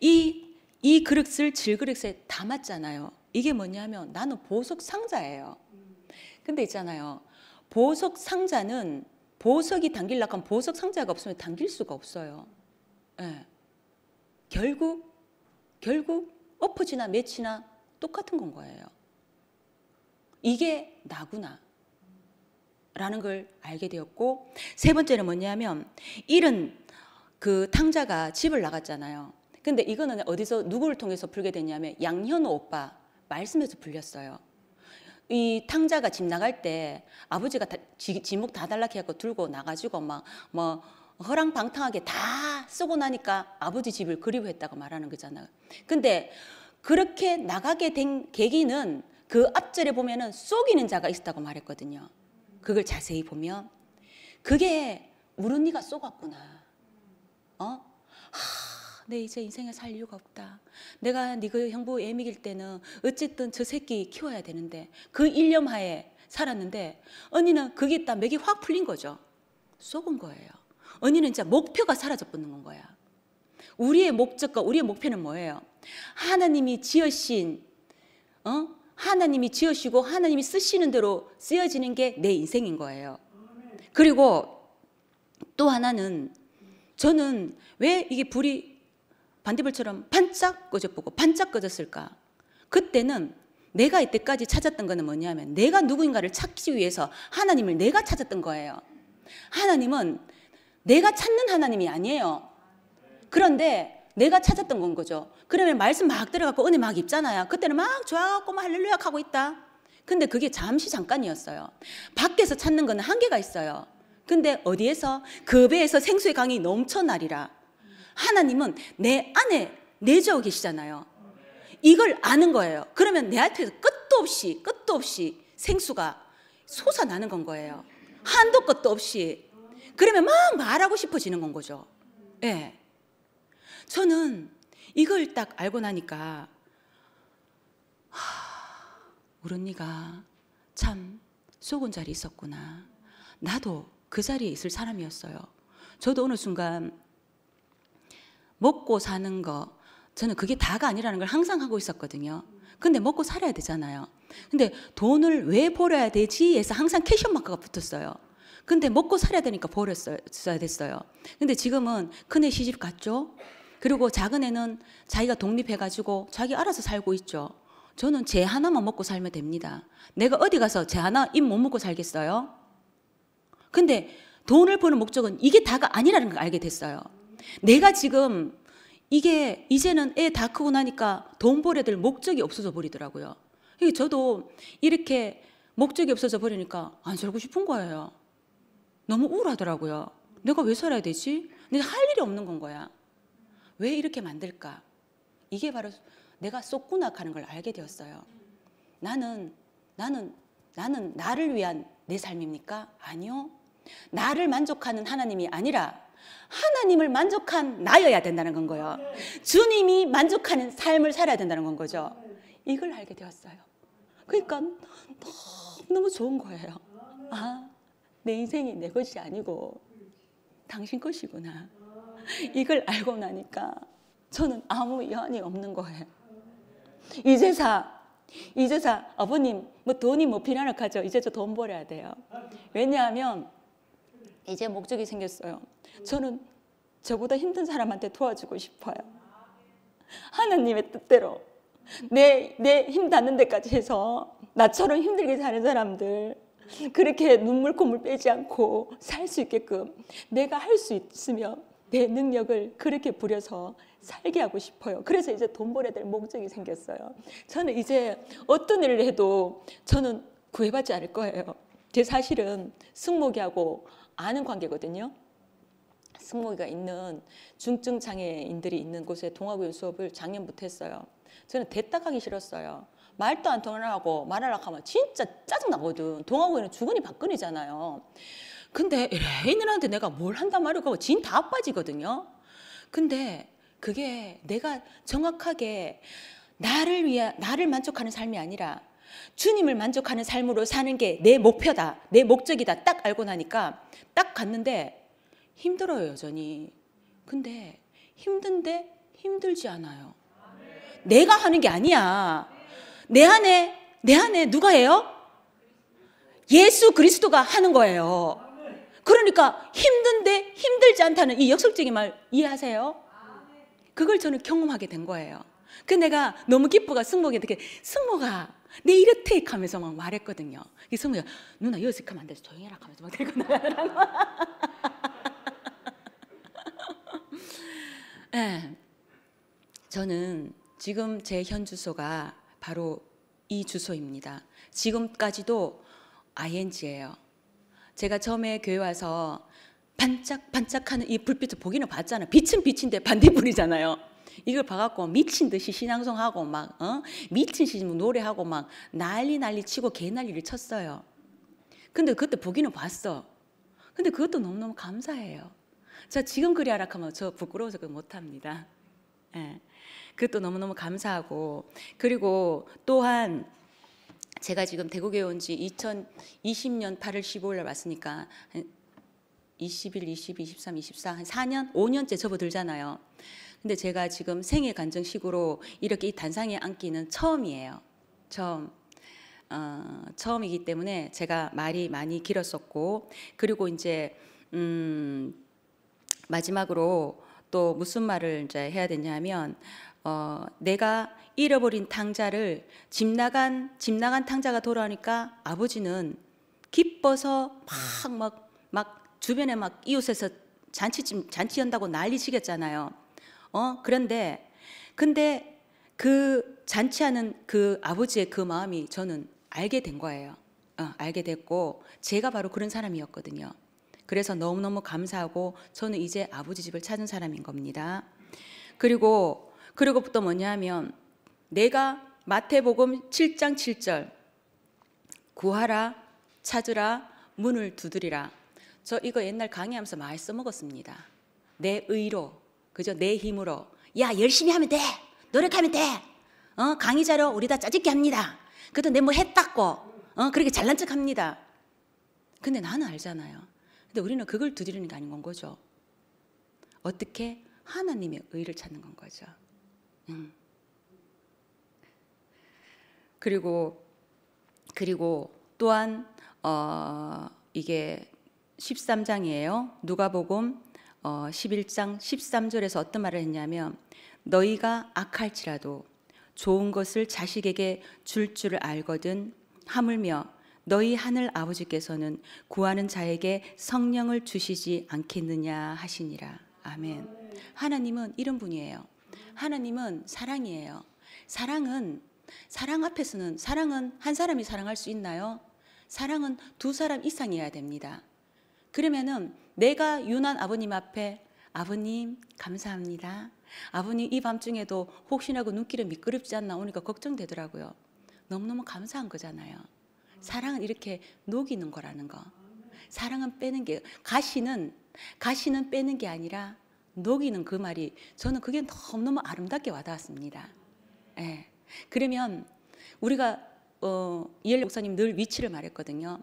이 그릇을 질그릇에 담았잖아요. 이게 뭐냐면 나는 보석 상자예요. 근데 있잖아요. 보석 상자는 보석이 담기려고 하면 보석 상자가 없으면 담길 수가 없어요. 네. 결국 엎어지나 매치나 똑같은 건 거예요. 이게 나구나 라는 걸 알게 되었고, 세 번째는 뭐냐면 잃은 그 탕자가 집을 나갔잖아요. 근데 이거는 어디서 누구를 통해서 풀게 됐냐면 양현우 오빠 말씀에서 풀렸어요. 이 탕자가 집 나갈 때 아버지가 지목 다 달라 해갖고 들고 나가지고 막 뭐 허랑방탕하게 다 쓰고 나니까 아버지 집을 그리워했다고 말하는 거잖아요. 근데 그렇게 나가게 된 계기는 그 앞절에 보면은 속이는 자가 있었다고 말했거든요. 그걸 자세히 보면 그게 우리 언니가 쏘갔구나. 내 이제 인생에 살 이유가 없다. 내가 그 형부 애미길 때는 어쨌든 저 새끼 키워야 되는데 그 일념하에 살았는데 언니는 그게 딱 맥이 확 풀린 거죠. 쏘은 거예요. 언니는 진짜 목표가 사라져 버린 거야. 우리의 목적과 우리의 목표는 뭐예요? 하나님이 지으신 하나님이 지으시고 하나님이 쓰시는 대로 쓰여지는 게 내 인생인 거예요. 그리고 또 하나는 저는 왜 이게 불이 반딧불처럼 반짝 꺼져보고 반짝 꺼졌을까? 그때는 내가 이때까지 찾았던 거는 뭐냐면 내가 누구인가를 찾기 위해서 하나님을 내가 찾았던 거예요. 하나님은 내가 찾는 하나님이 아니에요. 그런데 내가 찾았던 건 거죠. 그러면 말씀 막 들어가고 은혜 막 입잖아요. 그때는 막 좋아갖고 막 할렐루야 하고 있다. 근데 그게 잠시 잠깐이었어요. 밖에서 찾는 거는 한계가 있어요. 근데 어디에서? 그 배에서 생수의 강이 넘쳐나리라. 하나님은 내 안에 내주어 계시잖아요. 이걸 아는 거예요. 그러면 내 앞에서 끝도 없이 생수가 솟아나는 건 거예요. 한도 끝도 없이. 그러면 막 말하고 싶어지는 건 거죠. 예. 저는 이걸 딱 알고 나니까 우리 언니가 참 속은 자리 있었구나. 나도 그 자리에 있을 사람이었어요. 저도 어느 순간 먹고 사는 거 저는 그게 다가 아니라는 걸 항상 하고 있었거든요. 근데 먹고 살아야 되잖아요. 근데 돈을 왜 벌어야 되지 해서 항상 캐션 마크가 붙었어요. 근데 먹고 살아야 되니까 벌었어야 됐어요. 근데 지금은 큰애 시집 갔죠. 그리고 작은 애는 자기가 독립해가지고 자기 알아서 살고 있죠. 저는 제 하나만 먹고 살면 됩니다. 내가 어디 가서 제 하나 입 못 먹고 살겠어요? 근데 돈을 버는 목적은 이게 다가 아니라는 걸 알게 됐어요. 내가 지금 이게 이제는 애 다 크고 나니까 돈 벌어야 될 목적이 없어져 버리더라고요. 저도 이렇게 목적이 없어져 버리니까 안 살고 싶은 거예요. 너무 우울하더라고요. 내가 왜 살아야 되지? 내가 할 일이 없는 건 거야. 왜 이렇게 만들까? 이게 바로 내가 쏟구나 하는 걸 알게 되었어요. 나는 나를 위한 내 삶입니까? 아니요. 나를 만족하는 하나님이 아니라 하나님을 만족한 나여야 된다는 건 거예요. 주님이 만족하는 삶을 살아야 된다는 건 거죠. 이걸 알게 되었어요. 그러니까 너무 좋은 거예요. 아, 내 인생이 내 것이 아니고 당신 것이구나. 이걸 알고 나니까 저는 아무 여한이 없는 거예요. 이제사 아버님 뭐 돈이 뭐 비난을하죠. 이제 저 돈 벌어야 돼요. 왜냐하면 이제 목적이 생겼어요. 저는 저보다 힘든 사람한테 도와주고 싶어요. 하나님의 뜻대로 내 힘 닿는 데까지 해서 나처럼 힘들게 사는 사람들 그렇게 눈물 콧물 빼지 않고 살 수 있게끔 내가 할 수 있으면 내 능력을 그렇게 부려서 살게 하고 싶어요. 그래서 이제 돈 벌어야 될 목적이 생겼어요. 저는 이제 어떤 일을 해도 저는 구애받지 않을 거예요. 제 사실은 승모기하고 아는 관계거든요. 승모기가 있는 중증 장애인들이 있는 곳에 동아교육 수업을 작년부터 했어요. 저는 대딱 하기 싫었어요. 말도 안 통하고 말하려고 하면 진짜 짜증나거든. 동아교육은 주거니 받거니잖아요. 근데 애인들한테 내가 뭘 한단 말이고 진 다 빠지거든요. 근데 그게 내가 정확하게 나를 만족하는 삶이 아니라 주님을 만족하는 삶으로 사는 게 내 목표다, 내 목적이다 딱 알고 나니까 딱 갔는데 힘들어요, 여전히. 근데 힘든데 힘들지 않아요. 내가 하는 게 아니야. 내 안에 누가 해요? 예수 그리스도가 하는 거예요. 그러니까 힘든데 힘들지 않다는 이 역설적인 말 이해하세요? 그걸 저는 경험하게 된 거예요. 그 내가 너무 기쁘가 승모에게 승모가 내 이렇게 하면서 막 말했거든요. 이 승모가 누나 여기서 하면 안 돼서 조용히 해라 하면서 막 들고 나가더라고. 네. 저는 지금 제 현 주소가 바로 이 주소입니다. 지금까지도 ING예요. 제가 처음에 교회 와서 반짝반짝하는 이 불빛을 보기는 봤잖아요. 빛은 빛인데 반딧불이잖아요. 이걸 봐갖고 미친 듯이 신앙송하고 막 미친 듯이 노래하고 막 난리 치고 개난리를 쳤어요. 근데 그때 보기는 봤어. 근데 그것도 너무너무 감사해요. 저 지금 그리 하락하면 저 부끄러워서 그거 못합니다. 예. 그것도 너무너무 감사하고, 그리고 또한 제가 지금 대구에 온 지 2020년 8월 15일 날 왔으니까 한 21, 22, 23, 24, 한 4년, 5년째 접어들잖아요. 근데 제가 지금 생애 간증식으로 이렇게 이 단상에 앉기는 처음이에요. 처음이기 때문에 제가 말이 많이 길었었고, 그리고 이제 마지막으로 또 무슨 말을 이제 해야 되냐면, 내가 잃어버린 탕자를 집 나간 탕자가 돌아오니까 아버지는 기뻐서 막 주변에 막 이웃에서 잔치 연다고 난리 치겠잖아요. 근데 그 잔치하는 그 아버지의 그 마음이 저는 알게 된 거예요. 알게 됐고, 제가 바로 그런 사람이었거든요. 그래서 너무너무 감사하고, 저는 이제 아버지 집을 찾은 사람인 겁니다. 그리고 또 뭐냐면, 내가 마태복음 7장 7절 구하라, 찾으라, 문을 두드리라. 저 이거 옛날 강의하면서 많이 써먹었습니다. 내 의로, 그죠? 내 힘으로. 야, 열심히 하면 돼. 노력하면 돼. 강의 자료 우리 다 짜집게 합니다. 그래도 내 뭐 했다고. 그렇게 잘난 척 합니다. 근데 나는 알잖아요. 근데 우리는 그걸 두드리는 게 아닌 건 거죠. 어떻게? 하나님의 의를 찾는 건 거죠. 그리고 또한 이게 13장이에요. 누가복음 11장 13절에서 어떤 말을 했냐면, 너희가 악할지라도 좋은 것을 자식에게 줄 줄을 알거든 하물며 너희 하늘 아버지께서는 구하는 자에게 성령을 주시지 않겠느냐 하시니라. 아멘. 하나님은 이런 분이에요. 하나님은 사랑이에요. 사랑 앞에서는, 사랑은 한 사람이 사랑할 수 있나요? 사랑은 두 사람 이상이어야 됩니다. 그러면은 내가 유난 아버님 앞에, 아버님 감사합니다. 아버님 이 밤중에도 혹시나 그 눈길이 미끄럽지 않나 오니까 걱정되더라고요. 너무너무 감사한 거잖아요. 사랑은 이렇게 녹이는 거라는 거. 사랑은 빼는 게, 가시는 빼는 게 아니라 녹이는 그 말이, 저는 그게 너무너무 아름답게 와닿았습니다. 예. 그러면 우리가 이엘 목사님 늘 위치를 말했거든요.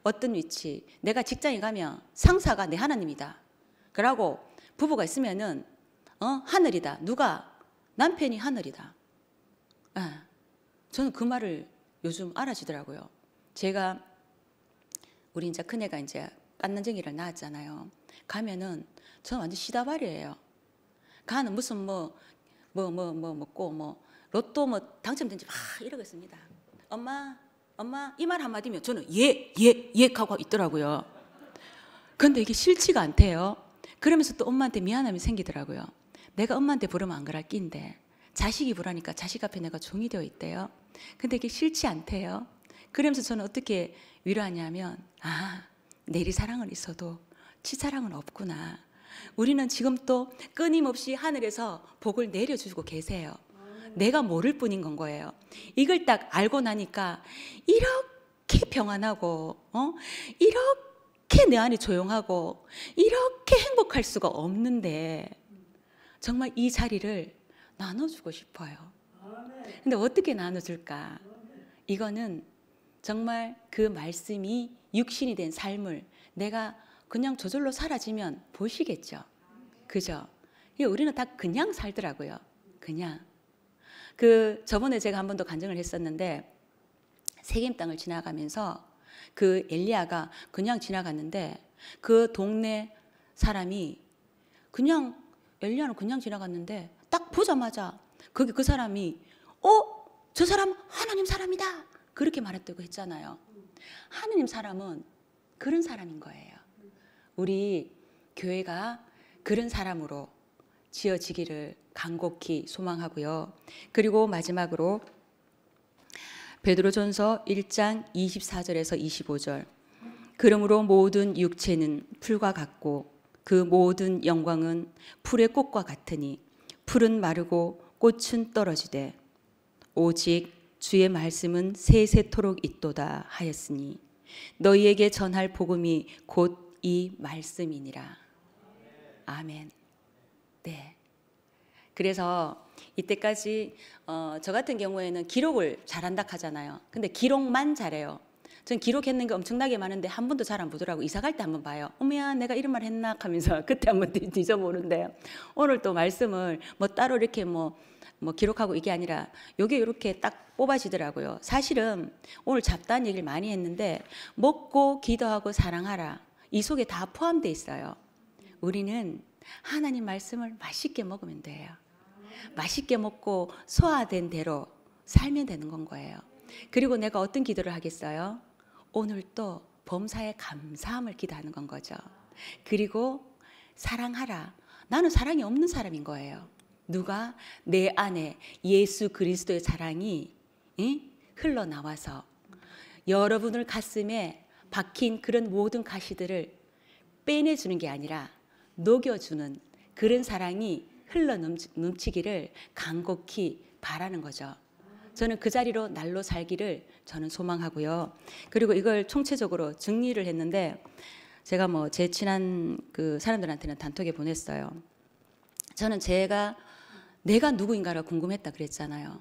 어떤 위치? 내가 직장에 가면 상사가 내 하나님이다. 그러고 부부가 있으면은 하늘이다. 누가? 남편이 하늘이다. 예. 저는 그 말을 요즘 알아지더라고요. 제가 우리 이제 큰애가 이제 깐난쟁이를 낳았잖아요. 가면은 저는 완전 시다발이에요. 가는 무슨 먹고 로또 당첨된지 막 이러겠습니다. 엄마 이 말 한마디면 저는 예 하고 있더라고요. 근데 이게 싫지가 않대요. 그러면서 또 엄마한테 미안함이 생기더라고요. 내가 엄마한테 부르면 안 그럴 낀데 자식이 부르니까 자식 앞에 내가 종이 되어 있대요. 근데 이게 싫지 않대요. 그러면서 저는 어떻게 위로하냐면, 내리 사랑은 있어도 치사랑은 없구나. 우리는 지금 또 끊임없이 하늘에서 복을 내려주고 계세요. 내가 모를 뿐인 건 거예요. 이걸 딱 알고 나니까 이렇게 평안하고 이렇게 내 안이 조용하고 이렇게 행복할 수가 없는데, 정말 이 자리를 나눠주고 싶어요. 근데 어떻게 나눠줄까? 이거는 정말 그 말씀이 육신이 된 삶을 내가 그냥 저절로 사라지면 보시겠죠. 그죠? 우리는 다 그냥 살더라고요. 그냥. 저번에 제가 한 번 더 간증을 했었는데, 세겜 땅을 지나가면서 그 엘리야가 그냥 지나갔는데, 그 동네 사람이 그냥, 엘리야는 그냥 지나갔는데 딱 보자마자 거기 그 사람이 저 사람 하나님 사람이다 그렇게 말했다고 했잖아요. 하나님 사람은 그런 사람인 거예요. 우리 교회가 그런 사람으로 지어지기를 간곡히 소망하고요. 그리고 마지막으로 베드로전서 1장 24절에서 25절. 그러므로 모든 육체는 풀과 같고 그 모든 영광은 풀의 꽃과 같으니 풀은 마르고 꽃은 떨어지되 오직 주의 말씀은 세세토록 있도다 하였으니 너희에게 전할 복음이 곧 이 말씀이니라. 아멘. 네. 그래서 이때까지 저 같은 경우에는 기록을 잘한다 하잖아요. 근데 기록만 잘해요. 전 기록했는 게 엄청나게 많은데 한 번도 잘 안 보더라고. 이사 갈 때 한번 봐요. 어머야 내가 이런 말 했나 하면서 그때 한번 뒤져보는데, 오늘 또 말씀을 뭐 따로 이렇게 뭐 기록하고 이게 아니라 요게 이렇게 딱 뽑아지더라고요. 사실은 오늘 잡다한 얘기를 많이 했는데 먹고 기도하고 사랑하라, 이 속에 다 포함되어 있어요. 우리는 하나님 말씀을 맛있게 먹으면 돼요. 맛있게 먹고 소화된 대로 살면 되는 건 거예요. 그리고 내가 어떤 기도를 하겠어요? 오늘 또 범사에 감사함을 기도하는 건 거죠. 그리고 사랑하라. 나는 사랑이 없는 사람인 거예요. 누가? 내 안에 예수 그리스도의 사랑이 흘러나와서 여러분을 가슴에 박힌 그런 모든 가시들을 빼내주는 게 아니라 녹여주는 그런 사랑이 흘러 넘치기를 간곡히 바라는 거죠. 저는 그 자리로 날로 살기를 저는 소망하고요. 그리고 이걸 총체적으로 정리를 했는데, 제가 뭐 제 친한 그 사람들한테는 단톡에 보냈어요. 저는 내가 누구인가가 궁금했다 그랬잖아요.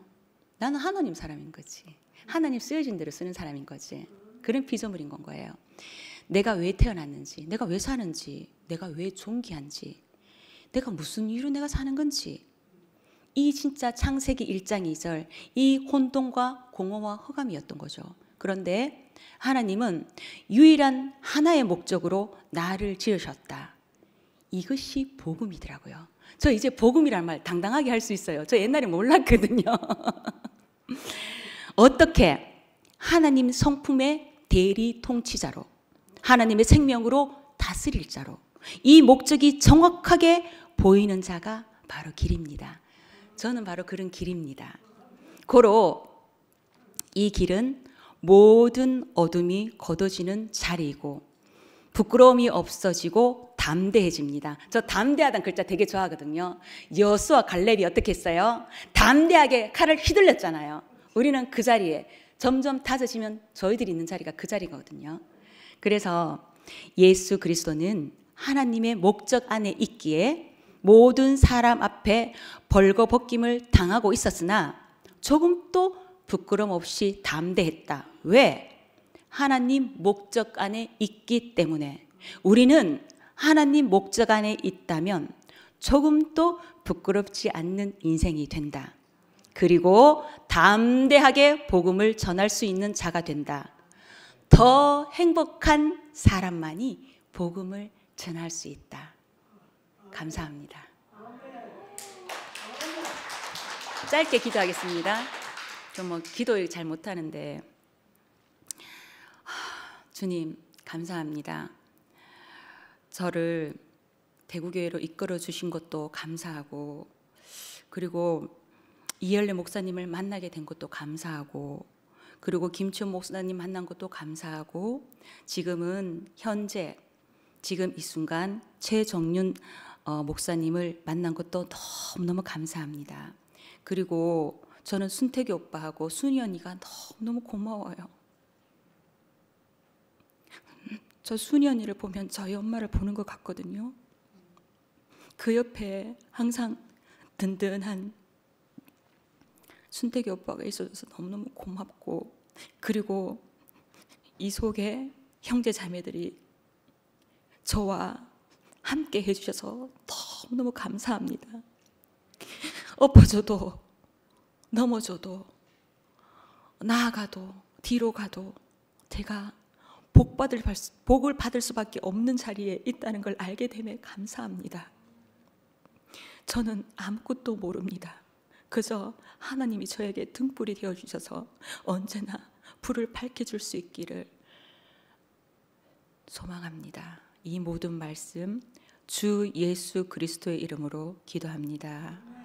나는 하나님 사람인 거지. 하나님 쓰여진 대로 쓰는 사람인 거지. 그런 피조물인 건 거예요. 내가 왜 태어났는지, 내가 왜 사는지, 내가 왜 존귀한지, 내가 무슨 이유로 내가 사는 건지, 이 진짜 창세기 1장 2절 이 혼돈과 공허와 허감이었던 거죠. 그런데 하나님은 유일한 하나의 목적으로 나를 지으셨다. 이것이 복음이더라고요. 저 이제 복음이란 말 당당하게 할 수 있어요. 저 옛날에 몰랐거든요. 어떻게? 하나님 성품의 대리 통치자로, 하나님의 생명으로 다스릴 자로, 이 목적이 정확하게 보이는 자가 바로 길입니다. 저는 바로 그런 길입니다. 고로 이 길은 모든 어둠이 걷어지는 자리이고 부끄러움이 없어지고 담대해집니다. 저 담대하다는 글자 되게 좋아하거든요. 여수와 갈렙이 어떻게 했어요? 담대하게 칼을 휘둘렸잖아요. 우리는 그 자리에 점점 다져지면 저희들이 있는 자리가 그 자리거든요. 그래서 예수 그리스도는 하나님의 목적 안에 있기에 모든 사람 앞에 벌거벗김을 당하고 있었으나 조금도 부끄럼 없이 담대했다. 왜? 하나님 목적 안에 있기 때문에. 우리는 하나님 목적 안에 있다면 조금도 부끄럽지 않는 인생이 된다. 그리고 담대하게 복음을 전할 수 있는 자가 된다. 더 행복한 사람만이 복음을 전할 수 있다. 감사합니다. 짧게 기도하겠습니다. 저 뭐 기도 잘 못하는데, 주님 감사합니다. 저를 대구교회로 이끌어 주신 것도 감사하고, 그리고 이열래 목사님을 만나게 된 것도 감사하고, 그리고 김치현 목사님 만난 것도 감사하고, 지금은 현재 지금 이 순간 최정윤 목사님을 만난 것도 너무너무 감사합니다. 그리고 저는 순택이 오빠하고 순희 언니가 너무너무 고마워요. 저 순희 언니를 보면 저희 엄마를 보는 것 같거든요. 그 옆에 항상 든든한 순택이 오빠가 있어줘서 너무너무 고맙고, 그리고 이 속에 형제 자매들이 저와 함께 해주셔서 너무너무 감사합니다. 엎어져도 넘어져도 나아가도 뒤로 가도 제가 복을 받을 수밖에 없는 자리에 있다는 걸 알게 됨에 감사합니다. 저는 아무것도 모릅니다. 그저 하나님이 저에게 등불이 되어주셔서 언제나 불을 밝혀줄 수 있기를 소망합니다. 이 모든 말씀 주 예수 그리스도의 이름으로 기도합니다.